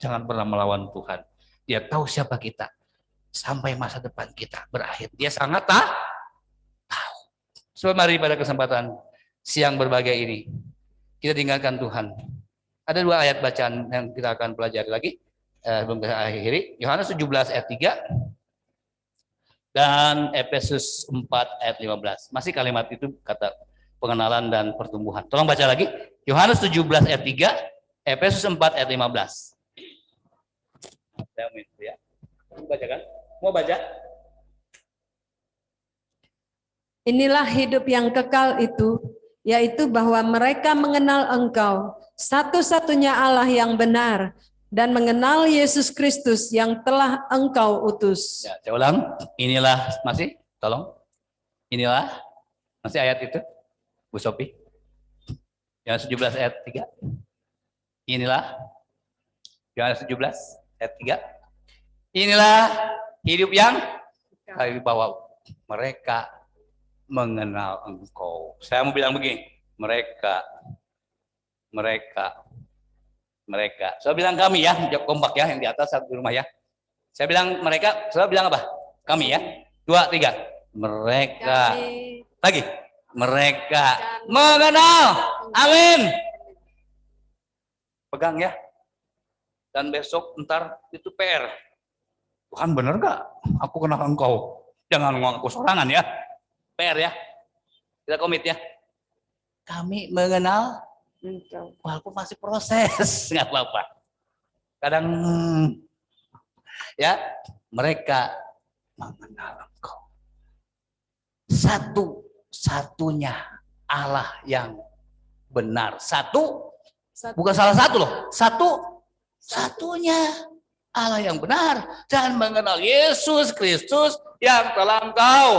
Jangan pernah melawan Tuhan. Dia tahu siapa kita. Sampai masa depan kita berakhir. Dia sangat tahu. Sebab mari pada kesempatan siang berbahagia ini, kita tinggalkan Tuhan. Ada 2 ayat bacaan yang kita akan pelajari lagi. Sebelum kita akhiri. Yohanes 17 ayat 3. Dan Efesus 4 ayat 15. Masih kalimat itu kata pengenalan dan pertumbuhan. Tolong baca lagi. Yohanes 17 ayat 3. Efesus 4 ayat 15. Saya minta ya. Baca kan? Mau baca? Inilah hidup yang kekal itu, yaitu bahwa mereka mengenal Engkau, satu-satunya Allah yang benar, dan mengenal Yesus Kristus yang telah Engkau utus. Ya, saya ulang. Inilah, masih? Tolong. Inilah, masih ayat itu? Bu Sopi. Yohanes 17 ayat 3. Inilah, Yohanes 17 ayat 3. Inilah hidup yang kami bawa mereka mengenal Engkau. Saya mau bilang begini, mereka. Saya bilang kami ya, kompak ya yang di atas di rumah ya. Saya bilang mereka, saya bilang apa? Kami ya. 2, 3. Mereka. Lagi. Mereka mengenal. Amin. Pegang ya. Dan besok ntar itu PR. Tuhan bener gak? Aku kenal engkau. Jangan ngomong aku sorangan ya. PR ya. Kita komit ya. Kami mengenal engkau. Walaupun masih proses. Nggak apa-apa. Kadang ya mereka mengenal engkau. Satu-satunya Allah yang benar. Bukan salah satu loh. Satu-satunya Allah yang benar dan mengenal Yesus Kristus yang telah engkau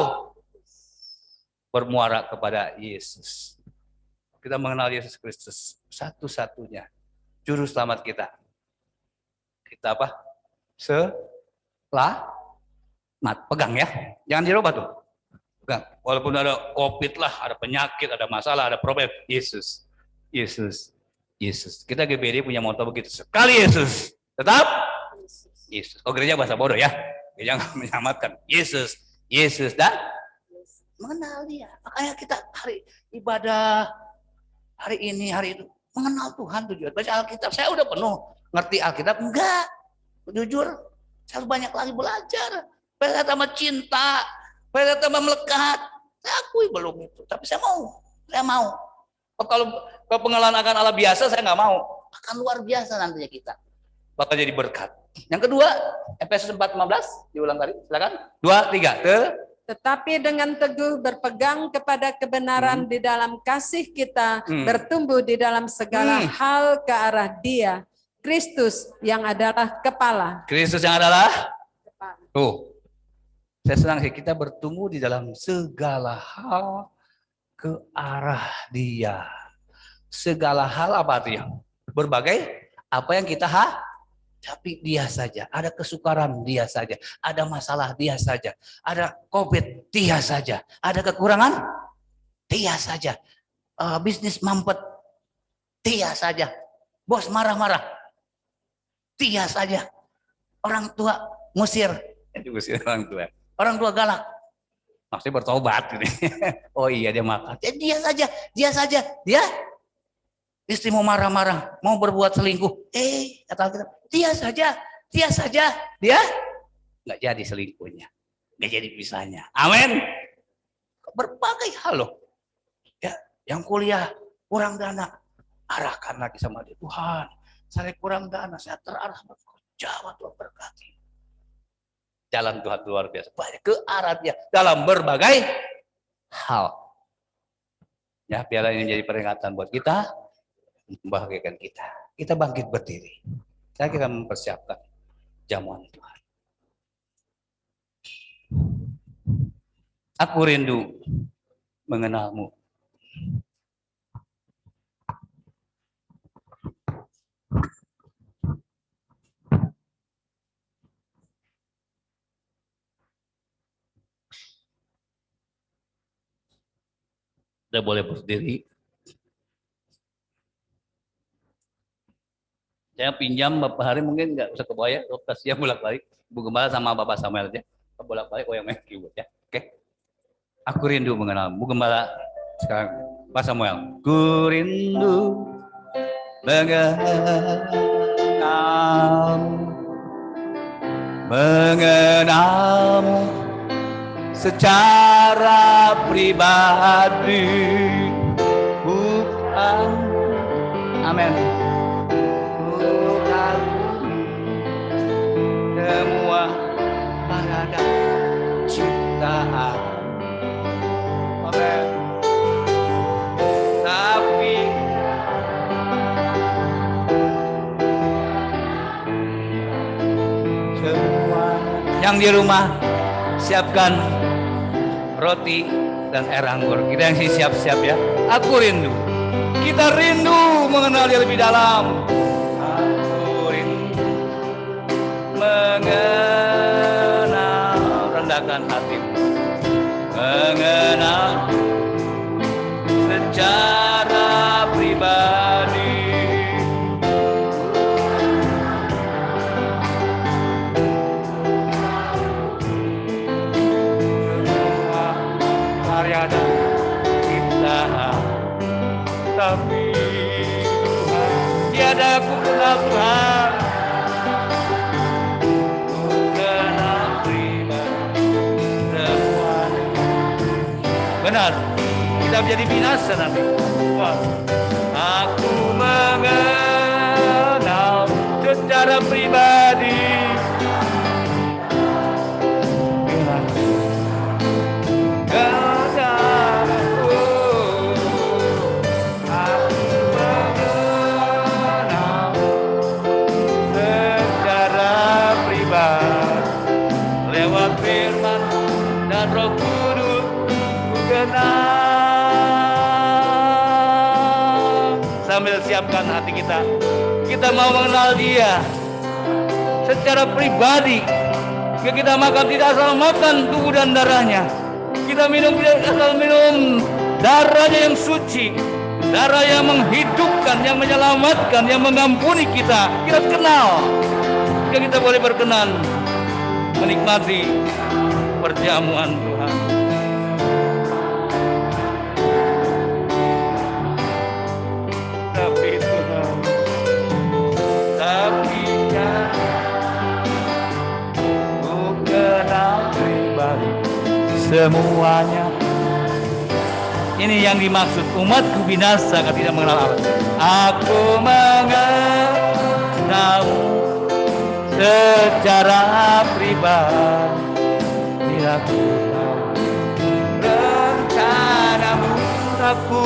bermuara kepada Yesus. Kita mengenal Yesus Kristus satu-satunya juru selamat kita. Kita apa? Selamat. Pegang ya. Jangan dirubah tuh. Pegang. Walaupun ada COVID lah, ada penyakit, ada masalah, ada problem. Yesus. Kita GBD punya moto begitu. Sekali Yesus. Tetap Yesus. Oh gereja bahasa bodoh ya. Gereja nggak menyelamatkan. Yesus dan mengenal dia. Makanya kita hari ibadah, hari ini, hari itu mengenal Tuhan tujuan. Baca Alkitab. Saya udah penuh ngerti Alkitab. Enggak. Jujur, saya harus banyak lagi belajar. Saya tambah cinta, saya tambah melekat. Saya akui belum itu. Tapi saya mau. Kalau pengenalan akan Allah biasa, saya nggak mau. Akan luar biasa nantinya kita. Bakal jadi berkat. Yang kedua, Efesus 4:15, diulang kali, silakan. 2, 3. Tetapi dengan teguh berpegang kepada kebenaran di dalam kasih kita, bertumbuh di dalam segala hal ke arah Dia, Kristus yang adalah kepala. Kristus yang adalah kepala. Tuh, saya senang sih kita bertumbuh di dalam segala hal ke arah Dia. Segala hal apa artinya? Berbagai apa yang kita tapi dia saja, ada kesukaran dia saja, ada masalah dia saja, ada COVID dia saja, ada kekurangan dia saja, bisnis mampet dia saja, bos marah-marah dia saja, orang tua ngusir orang tua galak, maksudnya bertobat gitu. Oh iya dia makan, dia saja, dia istri mau marah-marah, mau berbuat selingkuh, kata kita, dia saja, dia nggak jadi selingkuhnya, nggak jadi pisahnya. Amin. Berbagai hal loh. Ya, yang kuliah kurang dana, arahkan lagi sama dia. Tuhan, saya kurang dana, saya terarah bekerja, Tuhan berkati. Jalan Tuhan luar biasa, banyak ke arah dia dalam berbagai hal. Ya, biarlah ini menjadi peringatan buat kita, membahagiakan kita. Kita bangkit berdiri. Kita mempersiapkan jamuan Tuhan. Aku rindu mengenalmu. Sudah boleh berdiri. Saya pinjam Bapak Hari mungkin nggak usah kebayang, kasihan bolak-balik. Ibu Gembala sama Bapak Samuel aja. Bolak-balik yang main keyboard ya. Oke. Aku rindu mengenal Bu Gembala sekarang Pak Samuel. Ku rindu mengenalmu secara pribadi. Bukan. Amin. Semua pada ciptaan, amin. Tapi semua yang di rumah siapkan roti dan air anggur. Kita yang siap-siap ya. Aku rindu. Kita rindu mengenal dia lebih dalam. Mengenal, rendahkan hatimu, mengenal secara Tuhan. Kenal pribadi semuanya. Benar, kita menjadi binasa nanti. Wah. Aku mengenal secara pribadi. Lewat firman dan Roh Kudus ku kenal. Sambil siapkan hati kita, kita mau mengenal Dia secara pribadi. Kita makan tidak asal makan tubuh dan darahnya. Kita minum tidak asal minum darahnya yang suci, darah yang menghidupkan, yang menyelamatkan, yang mengampuni kita. Kita kenal, kita boleh berkenan menikmati perjamuan Tuhan. Tapi Tuhan, tapi ku kenal pribadi semuanya. Ini yang dimaksud, umatku binasa karena tidak mengenal Allah. Aku mengenal secara pribadi, aku tahu rencanamu aku.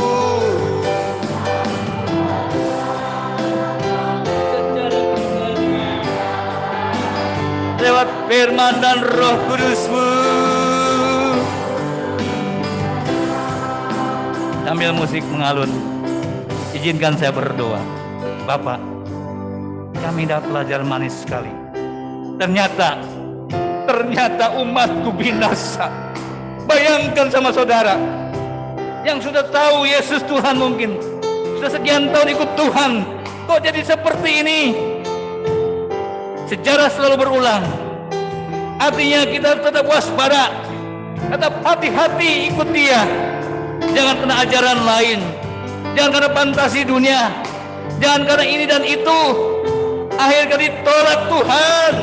Secara pribadi, lewat firman dan Roh Kudus-Mu. Sambil musik mengalun, izinkan saya berdoa. Bapak, kami dapat pelajaran manis sekali. Ternyata umatku binasa. Bayangkan sama saudara yang sudah tahu Yesus Tuhan, mungkin sudah sekian tahun ikut Tuhan, kok jadi seperti ini? Sejarah selalu berulang. Artinya kita tetap waspada, tetap hati-hati ikut Dia. Jangan kena ajaran lain, jangan karena fantasi dunia, jangan karena ini dan itu. Akhirnya ditolak Tuhan.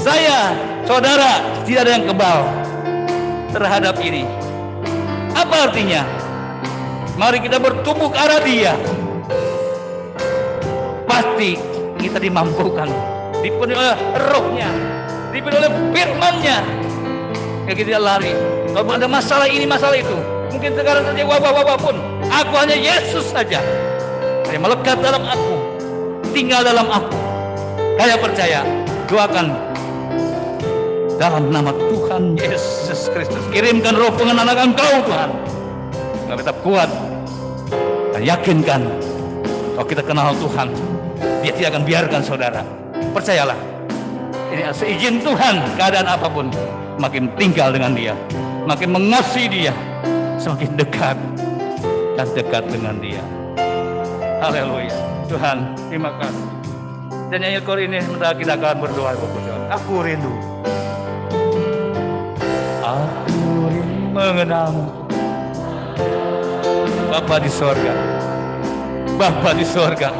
Saya, saudara, tidak ada yang kebal terhadap ini. Apa artinya? Mari kita bertumbuh ke arah Dia. Pasti kita dimampukan, dipenuhi oleh Roh-Nya, dipenuhi oleh firman-Nya. Kita tidak lari. Kalau ada masalah ini, masalah itu, mungkin sekarang saja wabah-wabah pun, aku hanya Yesus saja. Saya melekat dalam aku, tinggal dalam aku. Saya percaya, doakan dalam nama Tuhan Yesus Kristus. Kirimkan roh pengenalan Engkau Tuhan. Kita tetap kuat dan yakinkan kalau kita kenal Tuhan, Dia tidak akan biarkan saudara. Percayalah, ini seizin Tuhan, keadaan apapun, makin tinggal dengan Dia, makin mengasihi Dia, semakin dekat dan dekat dengan Dia. Haleluya. Tuhan, terima kasih. Dan nyanyi kor ini sementara kita akan berdoa. Aku rindu. Aku rindu mengenalmu. Bapa di sorga, Bapa di sorga,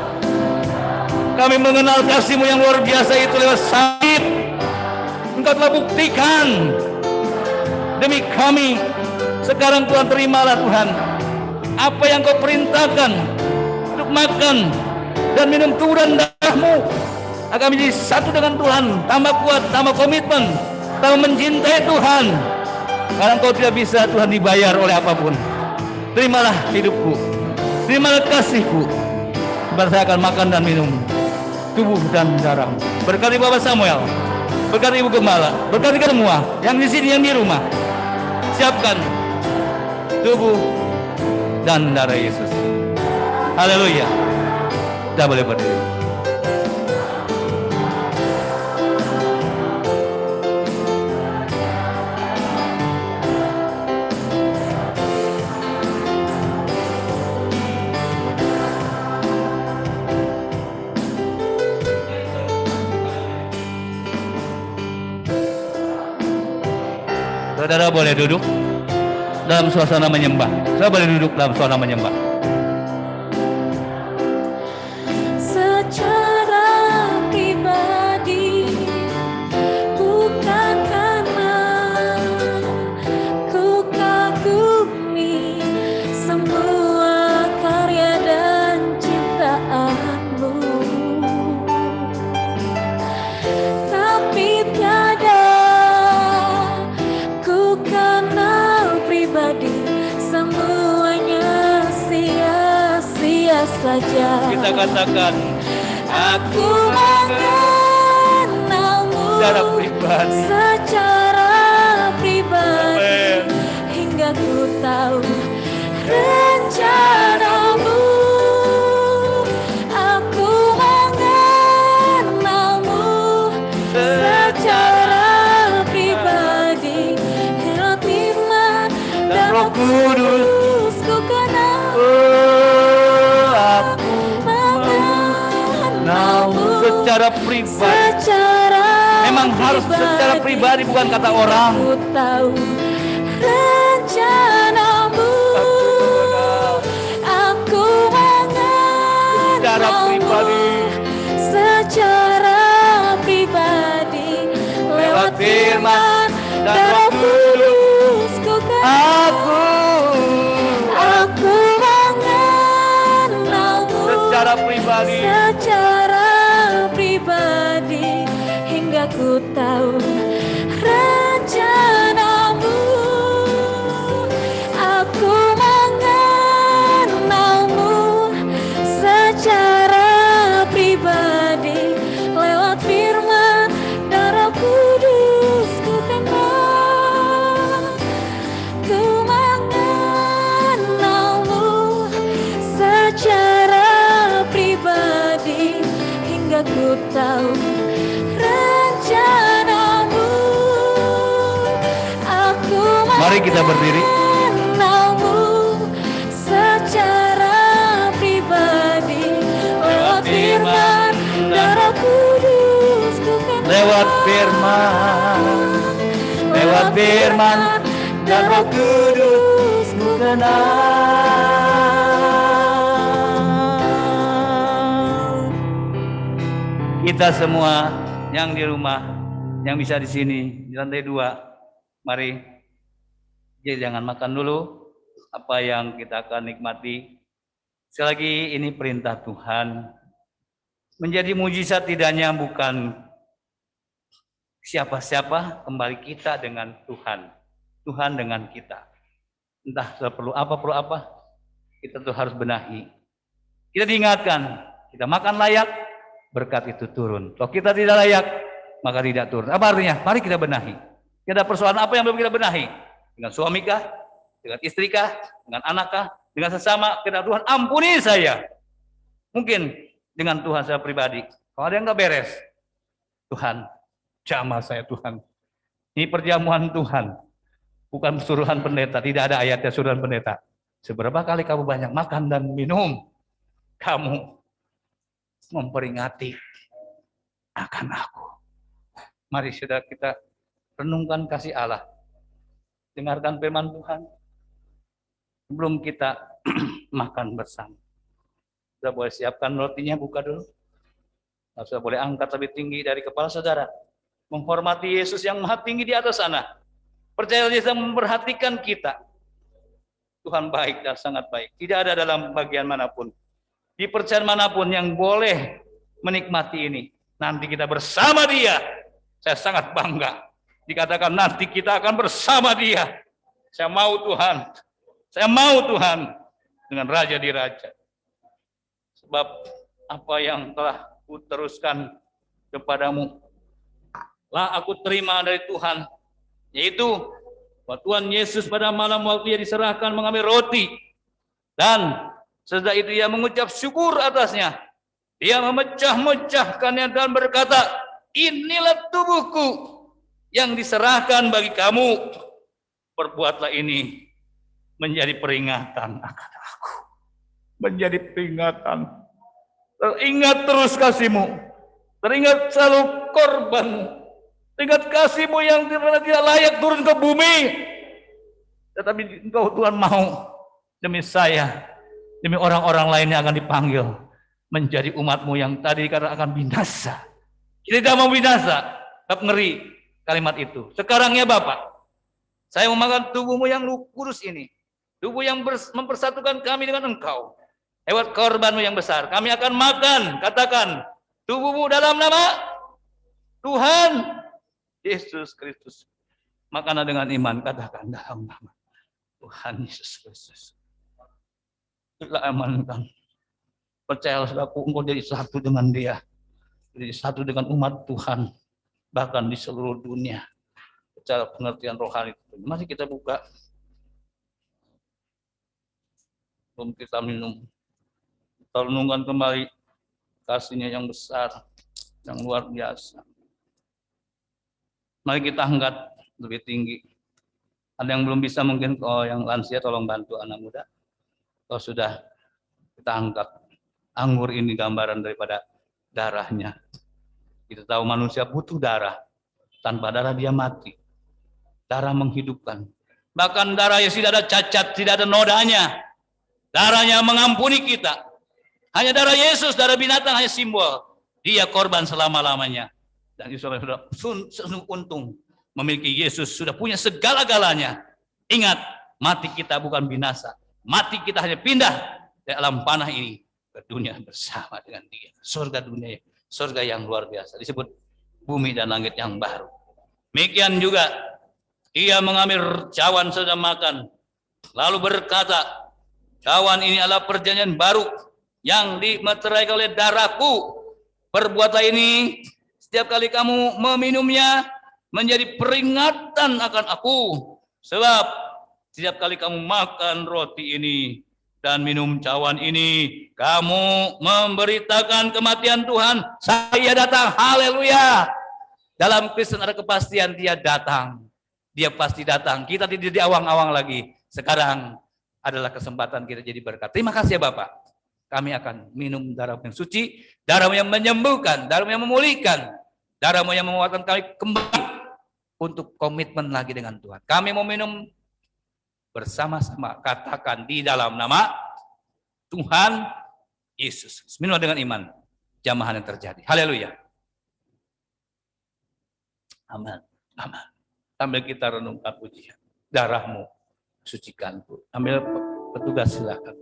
kami mengenal kasih-Mu yang luar biasa itu lewat salib. Engkau telah buktikan demi kami. Sekarang Tuhan, terimalah Tuhan apa yang Kau perintahkan untuk makan dan minum tubuh dan darah-Mu, agar menjadi satu dengan Tuhan, tambah kuat, tambah komitmen, tambah mencintai Tuhan. Karena Engkau tidak bisa Tuhan dibayar oleh apapun. Terimalah hidupku, terimalah kasih-Ku. Sebab saya akan makan dan minum tubuh dan darah-Mu. Berkati Bapak Samuel, berkati Ibu Gembala, berkati kita semua yang di sini, yang di rumah. Siapkan tubuh dan darah Yesus. Haleluya. Kita boleh berdiri. Saudara boleh duduk dalam suasana menyembah. Saudara boleh duduk dalam suasana menyembah. Secara saja. Kita katakan, Aku mengenalmu secara pribadi. secara pribadi. Amin. Hingga ku tahu rencanamu. Aku mengenalmu secara pribadi. Lewat firman dan Roh Kudus ku kenal. Aku Mengenalmu secara pribadi. secara Memang harus secara pribadi, bukan kata orang. Ku tahu rencanamu. Aku Secara pribadi. mengenalmu secara pribadi. Lewat firman dan Roh Kudus ku kenal. Aku mengenalmu Secara pribadi. secara pribadi. Hingga ku tahu rencanamu. Aku mengenalmu secara pribadi. Lewat firman dan Roh Kudus ku kenal. Ku mengenalmu secara pribadi. Hingga ku tahu rencanamu. Aku Mari kita berdiri. mengenalmu secara pribadi. Lewat firman dan Roh Kudus ku kenal. Lewat firman. Lewat firman dan Roh Kudus ku kenal. Kita semua yang di rumah, yang bisa di sini, di lantai 2, mari. Jadi jangan makan dulu apa yang kita akan nikmati. Sekali lagi ini perintah Tuhan. Menjadi mujizat tidaknya bukan siapa-siapa, kembali kita dengan Tuhan. Tuhan dengan kita. Entah perlu apa, kita tuh harus benahi. Kita diingatkan, kita makan layak, berkat itu turun. Kalau kita tidak layak, maka tidak turun. Apa artinya? Mari kita benahi. Tidak ada persoalan apa yang belum kita benahi. Dengan suami kah? Dengan istri kah? Dengan anak kah? Dengan sesama, kita Tuhan ampuni saya. Mungkin dengan Tuhan saya pribadi. Kalau ada yang nggak beres, Tuhan, jamah saya Tuhan. Ini perjamuan Tuhan. Bukan suruhan pendeta, tidak ada ayatnya suruhan pendeta. Seberapa kali kamu banyak makan dan minum, kamu memperingati akan aku. Mari sudah kita renungkan kasih Allah. Dengarkan firman Tuhan. Sebelum kita makan bersama. Sudah boleh siapkan rotinya, buka dulu. Sudah boleh angkat lebih tinggi dari kepala saudara. Menghormati Yesus yang maha tinggi di atas sana. Percaya Yesus memperhatikan kita. Tuhan baik dan sangat baik. Tidak ada dalam bagian manapun, di percayaan manapun yang boleh menikmati ini. Nanti kita bersama Dia. Saya sangat bangga. Dikatakan nanti kita akan bersama Dia. Saya mau Tuhan. Saya mau Tuhan dengan Raja di Raja. Sebab apa yang telah kuteruskan kepadamu, lah aku terima dari Tuhan. Yaitu bahwa Tuhan Yesus pada malam waktu Ia diserahkan mengambil roti. Dan sesudah itu Ia mengucap syukur atasnya. Dia memecah-mecahkannya dan berkata, inilah tubuhku yang diserahkan bagi kamu. Perbuatlah ini menjadi peringatan akan aku. Menjadi peringatan. Teringat terus kasih-Mu. Teringat selalu korban-Mu. Teringat kasih-Mu yang tidak layak turun ke bumi. Tetapi Engkau Tuhan mau demi saya, demi orang-orang lain yang akan dipanggil menjadi umat-Mu yang tadi dikatakan akan binasa. Kita tidak mau binasa. Tetap ngeri kalimat itu. Sekarang ya Bapak, saya memakan tubuh-Mu yang kudus ini. Tubuh yang mempersatukan kami dengan Engkau. Lewat korban-Mu yang besar. Kami akan makan, katakan, tubuh-Mu dalam nama Tuhan Yesus Kristus. Makanlah dengan iman, katakan dalam nama Tuhan Yesus Kristus. Kita amankan Percayalah saudaraku, engkau jadi satu dengan dia. Jadi satu dengan umat Tuhan. Bahkan di seluruh dunia. Secara pengertian rohani. Mari kita buka. Sebelum kita minum. Kita renungkan kembali kasih-Nya yang besar. Yang luar biasa. Mari kita angkat lebih tinggi. Ada yang belum bisa mungkin, kalau yang lansia tolong bantu anak muda. Kalau sudah, kita angkat. Anggur ini gambaran daripada darahnya. Kita tahu manusia butuh darah. Tanpa darah dia mati. Darah menghidupkan. Bahkan darah yang tidak ada cacat, tidak ada nodanya. Darahnya mengampuni kita. Hanya darah Yesus, darah binatang hanya simbol. Dia korban selama-lamanya. Dan itu sudah untung memiliki Yesus, sudah punya segala-galanya. Ingat, mati kita bukan binasa. Mati kita hanya pindah dari alam panah ini ke dunia bersama dengan dia. Surga dunia, surga yang luar biasa. Disebut bumi dan langit yang baru. Demikian juga, ia mengambil cawan sedang makan. Lalu berkata, cawan ini adalah perjanjian baru yang dimeterai oleh darahku. Perbuatlah ini setiap kali kamu meminumnya menjadi peringatan akan aku. Sebab setiap kali kamu makan roti ini dan minum cawan ini, kamu memberitakan kematian Tuhan. Saya datang, haleluya. Dalam Kristen ada kepastian dia datang. Dia pasti datang. Kita tidak diawang-awang lagi. Sekarang adalah kesempatan kita jadi berkat. Terima kasih ya Bapak. Kami akan minum darah yang suci, darah yang menyembuhkan, darah yang memulihkan, darah yang menguatkan kami kembali untuk komitmen lagi dengan Tuhan. Kami mau minum bersama-sama, katakan di dalam nama Tuhan Yesus. Minum dengan iman, jamahan yang terjadi. Haleluya. Amin. Amin. Sambil kita renungkan pujian. Darahmu sucikanku. Ambil petugas silakan.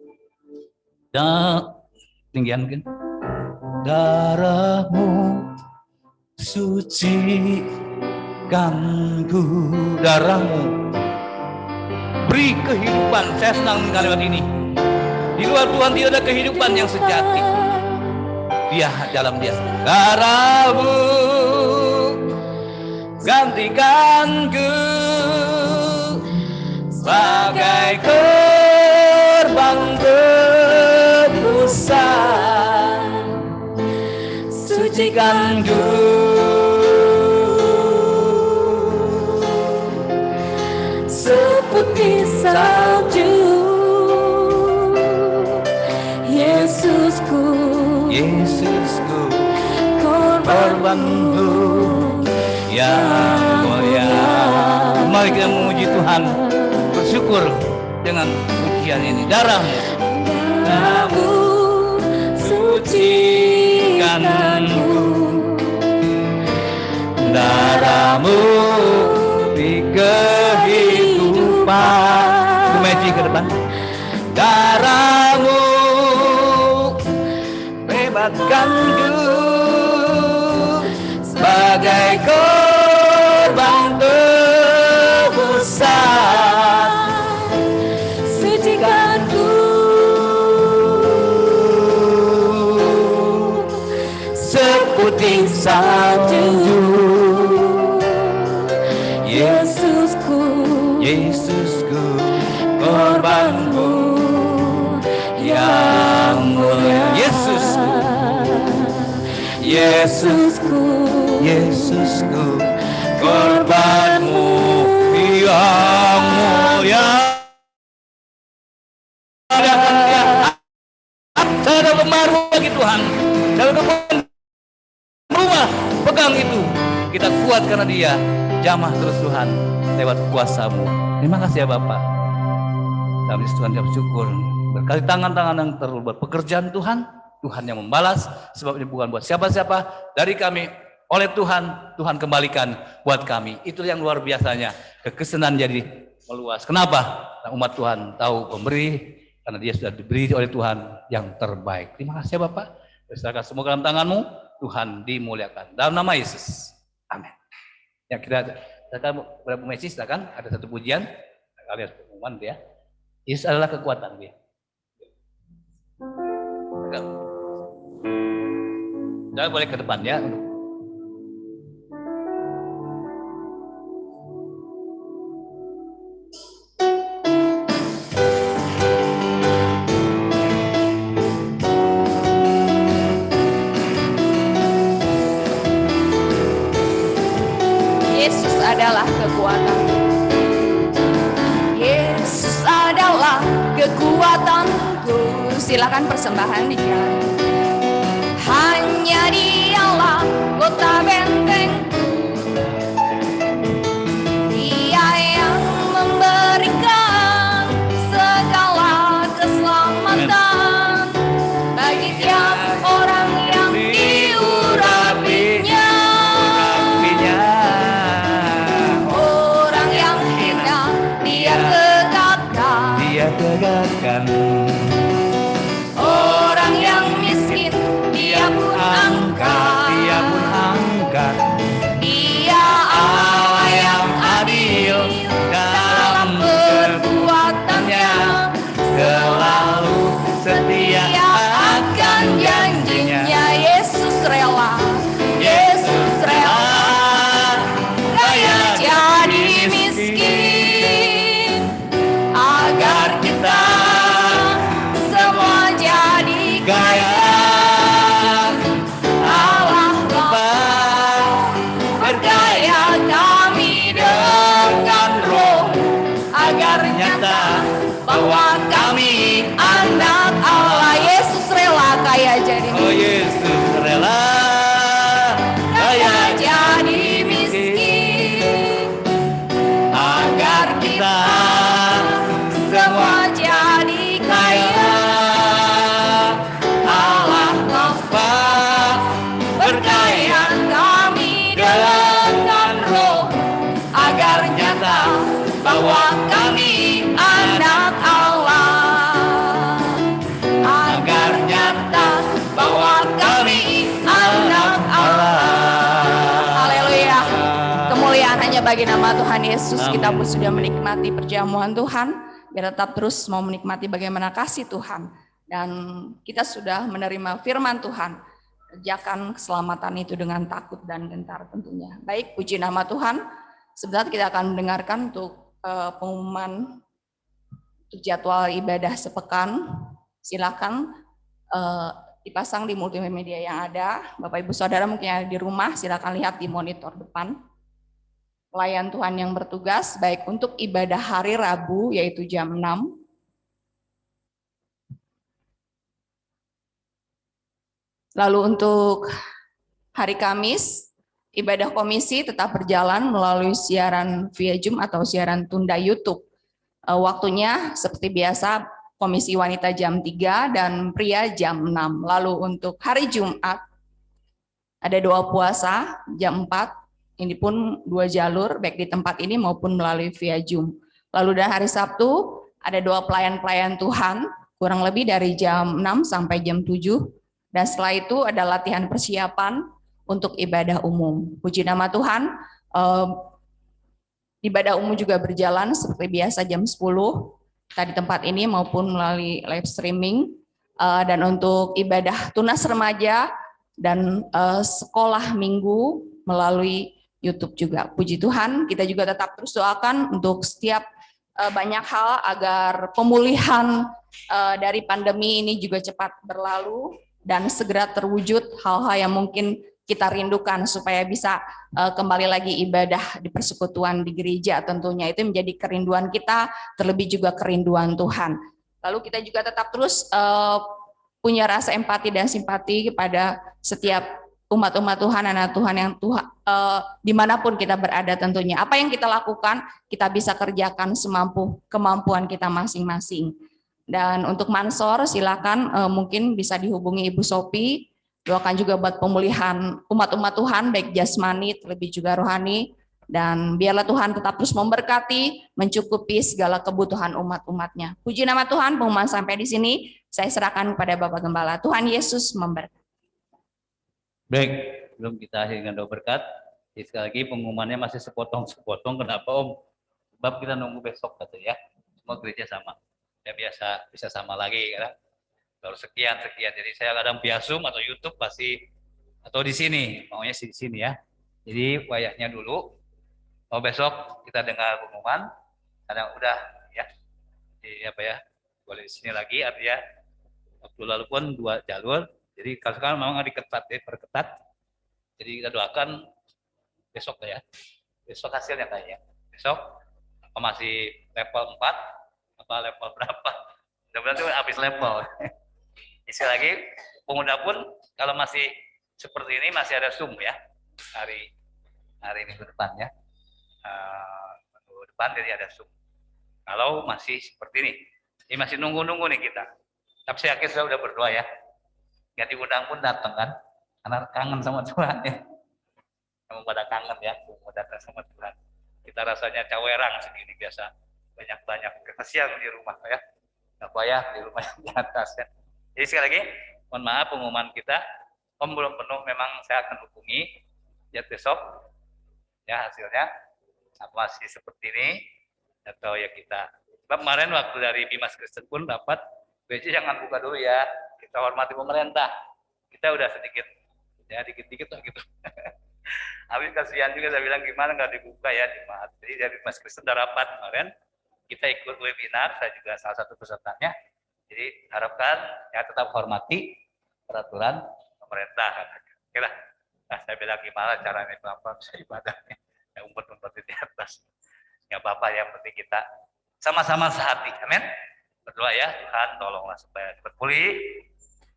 Tinggian mungkin. Darahmu sucikanku, darahmu beri kehidupan. Saya senang kalimat ini. Di luar Tuhan tidak ada kehidupan yang sejati. Dia dalam dia. Darahmu gantikanku sebagai korban tebusan, sucikanku Seperti salju, Yesusku, Yesusku, korbanmu yang mulia. Mari kita memuji Tuhan, bersyukur dengan pujian ini. Darahmu, darahmu sucikanku, darahmu di kehidupan. Kemeji ke depan. Darahmu bebaskanku sebagai korban tebusan, sucikanku seputih salju. Yesusku, Yesusku, korbanmu yang mulia. Yesusku, Yesusku, Yesusku, korbanmu yang mulia. Saya ada pembaru bagi Tuhan. Saya ada rumah, pegang itu. Kita kuat karena dia. Jamah terus Tuhan lewat kuasa-Mu. Terima kasih ya Bapak. Kami Tuhan yang bersyukur. Berkali tangan-tangan yang terlibat pekerjaan Tuhan. Tuhan yang membalas. Sebab ini bukan buat siapa-siapa. Dari kami, oleh Tuhan. Tuhan kembalikan buat kami. Itu yang luar biasanya. Kekesenan jadi meluas. Kenapa? Nah, umat Tuhan tahu pemberi. Karena dia sudah diberi oleh Tuhan yang terbaik. Terima kasih ya Bapak. Serahkan semua dalam tangan-Mu. Tuhan dimuliakan. Dalam nama Yesus. Amin. Ya kita berapa Messi silakan, ada satu pujian kalian pengumuman ya. Yesus adalah kekuatan dia. Saudara boleh ke depan ya. Yesus adalah kekuatan. Yesus adalah kekuatanku. Silakan persembahan dijalan. Hanya Dialah kota bentengku. Dia yang memberikan segala keselamatan bagi tiap orang yang diurapinya. Orang yang hina Dia tegakkan. Dia tegakkan. Orang yang miskin Dia pun angkat. Dia pun angkat. Dia Allah yang adil dalam perbuatannya, Selalu setia Dia akan janjinya. Yesus rela, Yesus rela kaya jadi miskin agar kita semua jadi kaya. Allah berkaya kami dengan roh agar nyata bahwa kami anak Allah. Yesus rela kaya jadi Oh miskin, Yesus rela kaya jadi miskin agar kita semua jadi kaya. Allah Bapa berkaya kami dengan roh agar nyata bahwa kami anak Allah, agar nyata bahwa kami anak Allah. Haleluya. Kemuliaan hanya bagi nama Tuhan Yesus. Kita pun sudah menikmati perjamuan Tuhan. Biar tetap terus mau menikmati bagaimana kasih Tuhan. Dan kita sudah menerima firman Tuhan. Kerjakan keselamatan itu dengan takut dan gentar tentunya. Baik, puji nama Tuhan. Sebentar kita akan mendengarkan untuk pengumuman untuk jadwal ibadah sepekan. Silakan dipasang di multimedia yang ada. Bapak Ibu Saudara mungkin yang ada di rumah, silakan lihat di monitor depan. Pelayan Tuhan yang bertugas, baik untuk ibadah hari Rabu, yaitu jam 6. Lalu untuk hari Kamis, ibadah komisi tetap berjalan melalui siaran via Zoom atau siaran tunda YouTube. Waktunya seperti biasa, komisi wanita jam 3 dan pria jam 6. Lalu untuk hari Jumat, ada doa puasa jam 4. Ini pun 2 jalur, baik di tempat ini maupun melalui via Zoom. Lalu dan hari Sabtu, ada doa pelayan-pelayan Tuhan, kurang lebih dari jam 6 sampai jam 7. Dan setelah itu ada latihan persiapan untuk ibadah umum. Puji nama Tuhan, ibadah umum juga berjalan seperti biasa jam 10, tadi tempat ini maupun melalui live streaming. Dan untuk ibadah tunas remaja dan sekolah minggu melalui YouTube juga. Puji Tuhan, kita juga tetap terus doakan untuk setiap banyak hal agar pemulihan dari pandemi ini juga cepat berlalu dan segera terwujud hal-hal yang mungkin kita rindukan supaya bisa kembali lagi ibadah di persekutuan di gereja. Tentunya itu menjadi kerinduan kita, terlebih juga kerinduan Tuhan. Lalu kita juga tetap terus punya rasa empati dan simpati kepada setiap umat-umat Tuhan, anak Tuhan yang dimanapun kita berada tentunya. Apa yang kita lakukan, kita bisa kerjakan semampu kemampuan kita masing-masing. Dan untuk Mansor, silakan mungkin bisa dihubungi Ibu Sophie. Doakan juga buat pemulihan umat-umat Tuhan, baik jasmani, terlebih juga rohani. Dan biarlah Tuhan tetap terus memberkati, mencukupi segala kebutuhan umat-umatnya. Puji nama Tuhan, pengumuman sampai di sini. Saya serahkan kepada Bapak Gembala. Tuhan Yesus memberkati. Baik, belum kita akhiri dengan doa berkat. Jadi sekali lagi pengumumannya masih sepotong-sepotong. Kenapa Om? Sebab kita nunggu besok kata ya. Semua gereja sama. Ya biasa bisa sama lagi ya. Baru sekian. Jadi saya kadang via Zoom atau YouTube pasti Atau di sini, maunya di sini ya. Jadi wayahnya dulu. Oh besok kita dengar pengumuman. Kadang udah ya. Di apa ya? Boleh di sini lagi artinya waktu lalu pun 2 jalur. Jadi kalau sekarang memang diketat ya, perketat. Jadi kita doakan besok ya. Besok hasilnya kayaknya. Besok apa masih level 4 apa level berapa? Mudah-mudahan itu habis level. Isi lagi pemuda pun kalau masih seperti ini masih ada Zoom ya. Hari minggu depan ya. Minggu depan jadi ada Zoom. Kalau masih seperti ini. Ini masih nunggu-nunggu nih kita. Tapi saya yakin saya udah berdoa ya. Yang diundang pun datang kan. Karena kangen sama Tuhan ya. Memang pada kangen ya. Mau datang sama Tuhan. Kita rasanya cawerang segini biasa. Banyak-banyak. Kasihan di rumah ya. Nggak payah di rumah yang di atas ya. Jadi sekali lagi, mohon maaf pengumuman kita. Om belum penuh, memang saya akan hubungi. Ya besok. Ya hasilnya. Masih seperti ini. Atau ya kita. Sebab kemarin waktu dari Bimas Kristen pun dapat. BC jangan buka dulu ya. Kita hormati pemerintah. Kita udah sedikit. Ya dikit-dikit lah gitu. Habis kasihan juga saya bilang gimana nggak dibuka ya. Jadi dari Bimas Kristen udah rapat kemarin. Kita ikut webinar, saya juga salah satu pesertanya. Jadi harapkan ya tetap hormati peraturan pemerintah. Oke lah. Nah, saya bilang gimana caranya Bapak bisa ibadahnya. Ya umpet-umpet di atas. Nggak apa-apa, yang penting kita sama-sama sehati. Amin. Berdoa ya, Tuhan tolonglah supaya cepat pulih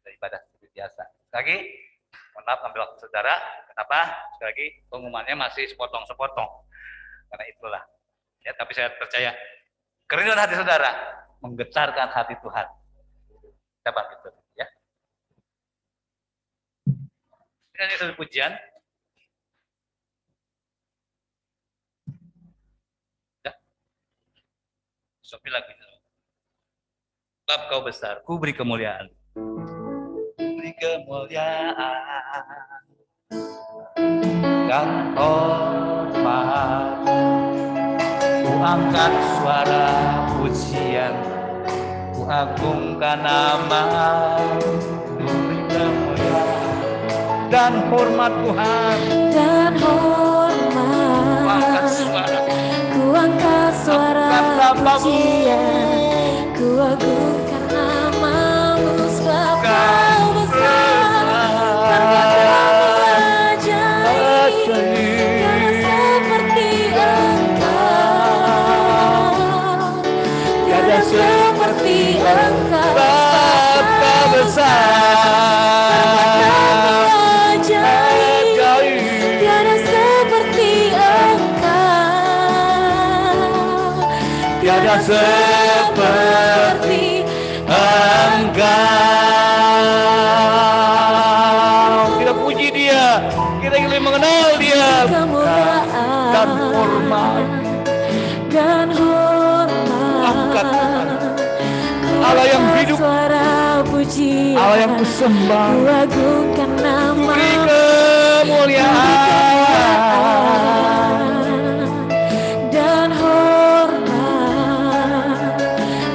dari ibadah seperti biasa. Sekali lagi, mohon maaf ambil waktu saudara. Kenapa? Sekali lagi, pengumumannya masih sepotong-sepotong. Karena itulah. Ya, tapi saya percaya kerinduan hati saudara menggetarkan hati Tuhan. Kita bangkit dulu ya. Ini satu pujian. Ya. Sopi lagi. Bab kau besar, ku beri kemuliaan. Beri kemuliaan dan hormat. Ku angkat suara pujian, ku agungkan nama-Mu, beri kemuliaan dan hormat Tuhan. Dan hormat, ku angkat suara pujian, ku agungkan nama-Mu, sebab Kau besar, perbuatan-Mu ajaib, tiada seperti Engkau, tiada seperti Engkau, Sebab Kau besar, perbuatan-Mu ajaib, tiada seperti Engkau, tiada seperti Engkau. Kita puji Dia, kita ingin mengenal Dia. kemuliaan Dan hormat. dan Angkat hormat, Allah yang hidup, suara pujian, Allah yang kusembah, ku agungkan nama, beri kemuliaan dan hormat,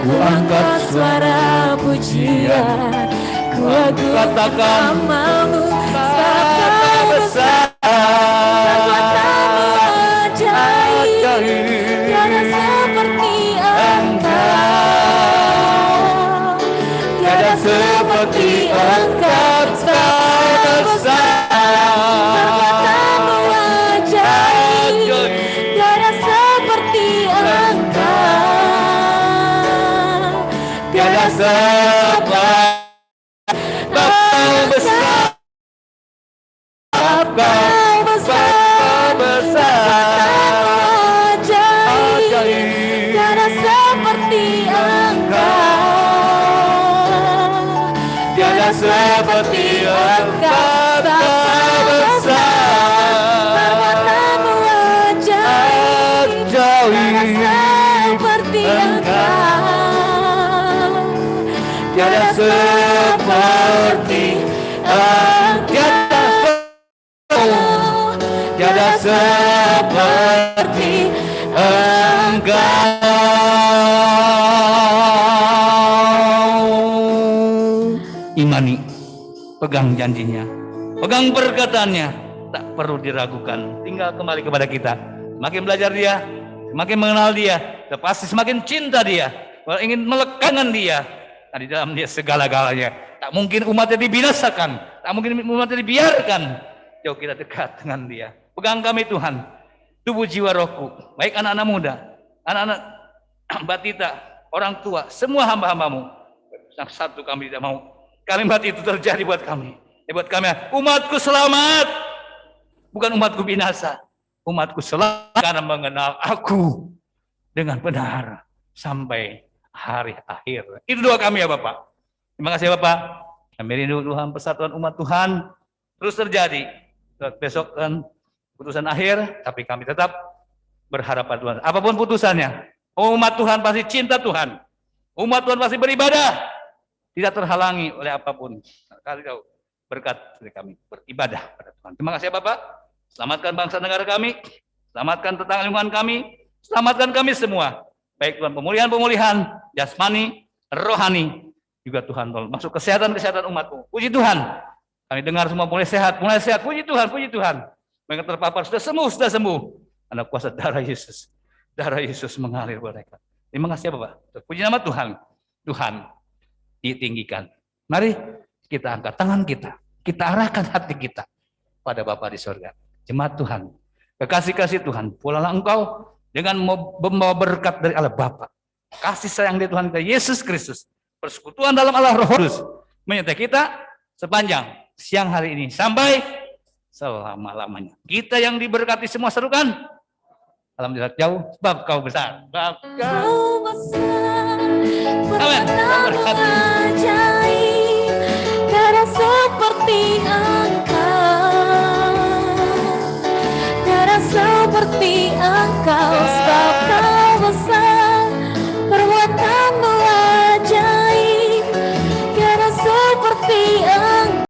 ku angkat suara pujian, ku agungkan katakan nama-Mu, sebab Kau Kau besar, perbuatan-Mu ajaib, tiada seperti Engkau, tiada seperti Engkau, sebab Kau besar, perbuatan-Mu ajaib, tiada seperti Engkau, tiada seperti Kau besar, Kau besar, ajaib, tiada seperti Engkau, tiada seperti Engkau, Kau besar, perbuatan-Mu ajaib, tiada seperti Engkau, tiada seperti tiada seperti Engkau. Imani, pegang janjinya. Pegang perkataannya, tak perlu diragukan. Tinggal kembali kepada kita. Semakin belajar dia, semakin mengenal dia, kita pasti semakin cinta dia. Kalau ingin melekatkan dia, nah di dalam dia segala-galanya. Tak mungkin umatnya dibinasakan, tak mungkin umatnya dibiarkan. Jauh kita dekat dengan dia. Pegang kami Tuhan, tubuh jiwa rohku, baik anak-anak muda, anak-anak batita, orang tua, semua hamba-hambamu. Satu kami tidak mau kalimat itu terjadi buat kami. Buat kami, umatku selamat, bukan umatku binasa. Umatku selamat karena mengenal aku dengan benar sampai hari akhir. Itu doa kami ya Bapak. Terima kasih ya Bapak. Kami rindu Tuhan, persatuan umat Tuhan terus terjadi. Besok kan putusan akhir, tapi kami tetap berharap pada Tuhan. Apapun putusannya, umat Tuhan pasti cinta Tuhan. Umat Tuhan pasti beribadah, tidak terhalangi oleh apapun. Kali tahu berkat dari kami beribadah pada Tuhan. Terima kasih ya Bapak. Selamatkan bangsa negara kami, selamatkan tetangga lingkungan kami, selamatkan kami semua. Baik Tuhan, pemulihan jasmani, rohani, juga Tuhan tolong masuk kesehatan umatmu. Puji Tuhan. Kami dengar semua mulai sehat. Puji Tuhan, puji Tuhan. Mereka terpapar sudah sembuh. Karena kuasa darah Yesus mengalir mereka. Terima kasih ya Bapak. Puji nama Tuhan. Tuhan ditinggikan. Mari kita angkat tangan kita arahkan hati kita pada Bapa di surga. Jemaat Tuhan, kekasih Tuhan, pulalah engkau dengan membawa berkat dari Allah Bapa, kasih sayang dari Tuhan kita Yesus Kristus, persekutuan dalam Allah Roh Kudus menyertai kita sepanjang siang hari ini sampai selama-lamanya. Kita yang diberkati semua serukan, alhamdulillah jauh, sebab kau besar. Sebab kau besar, amin. Tiada seperti Engkau, tiada seperti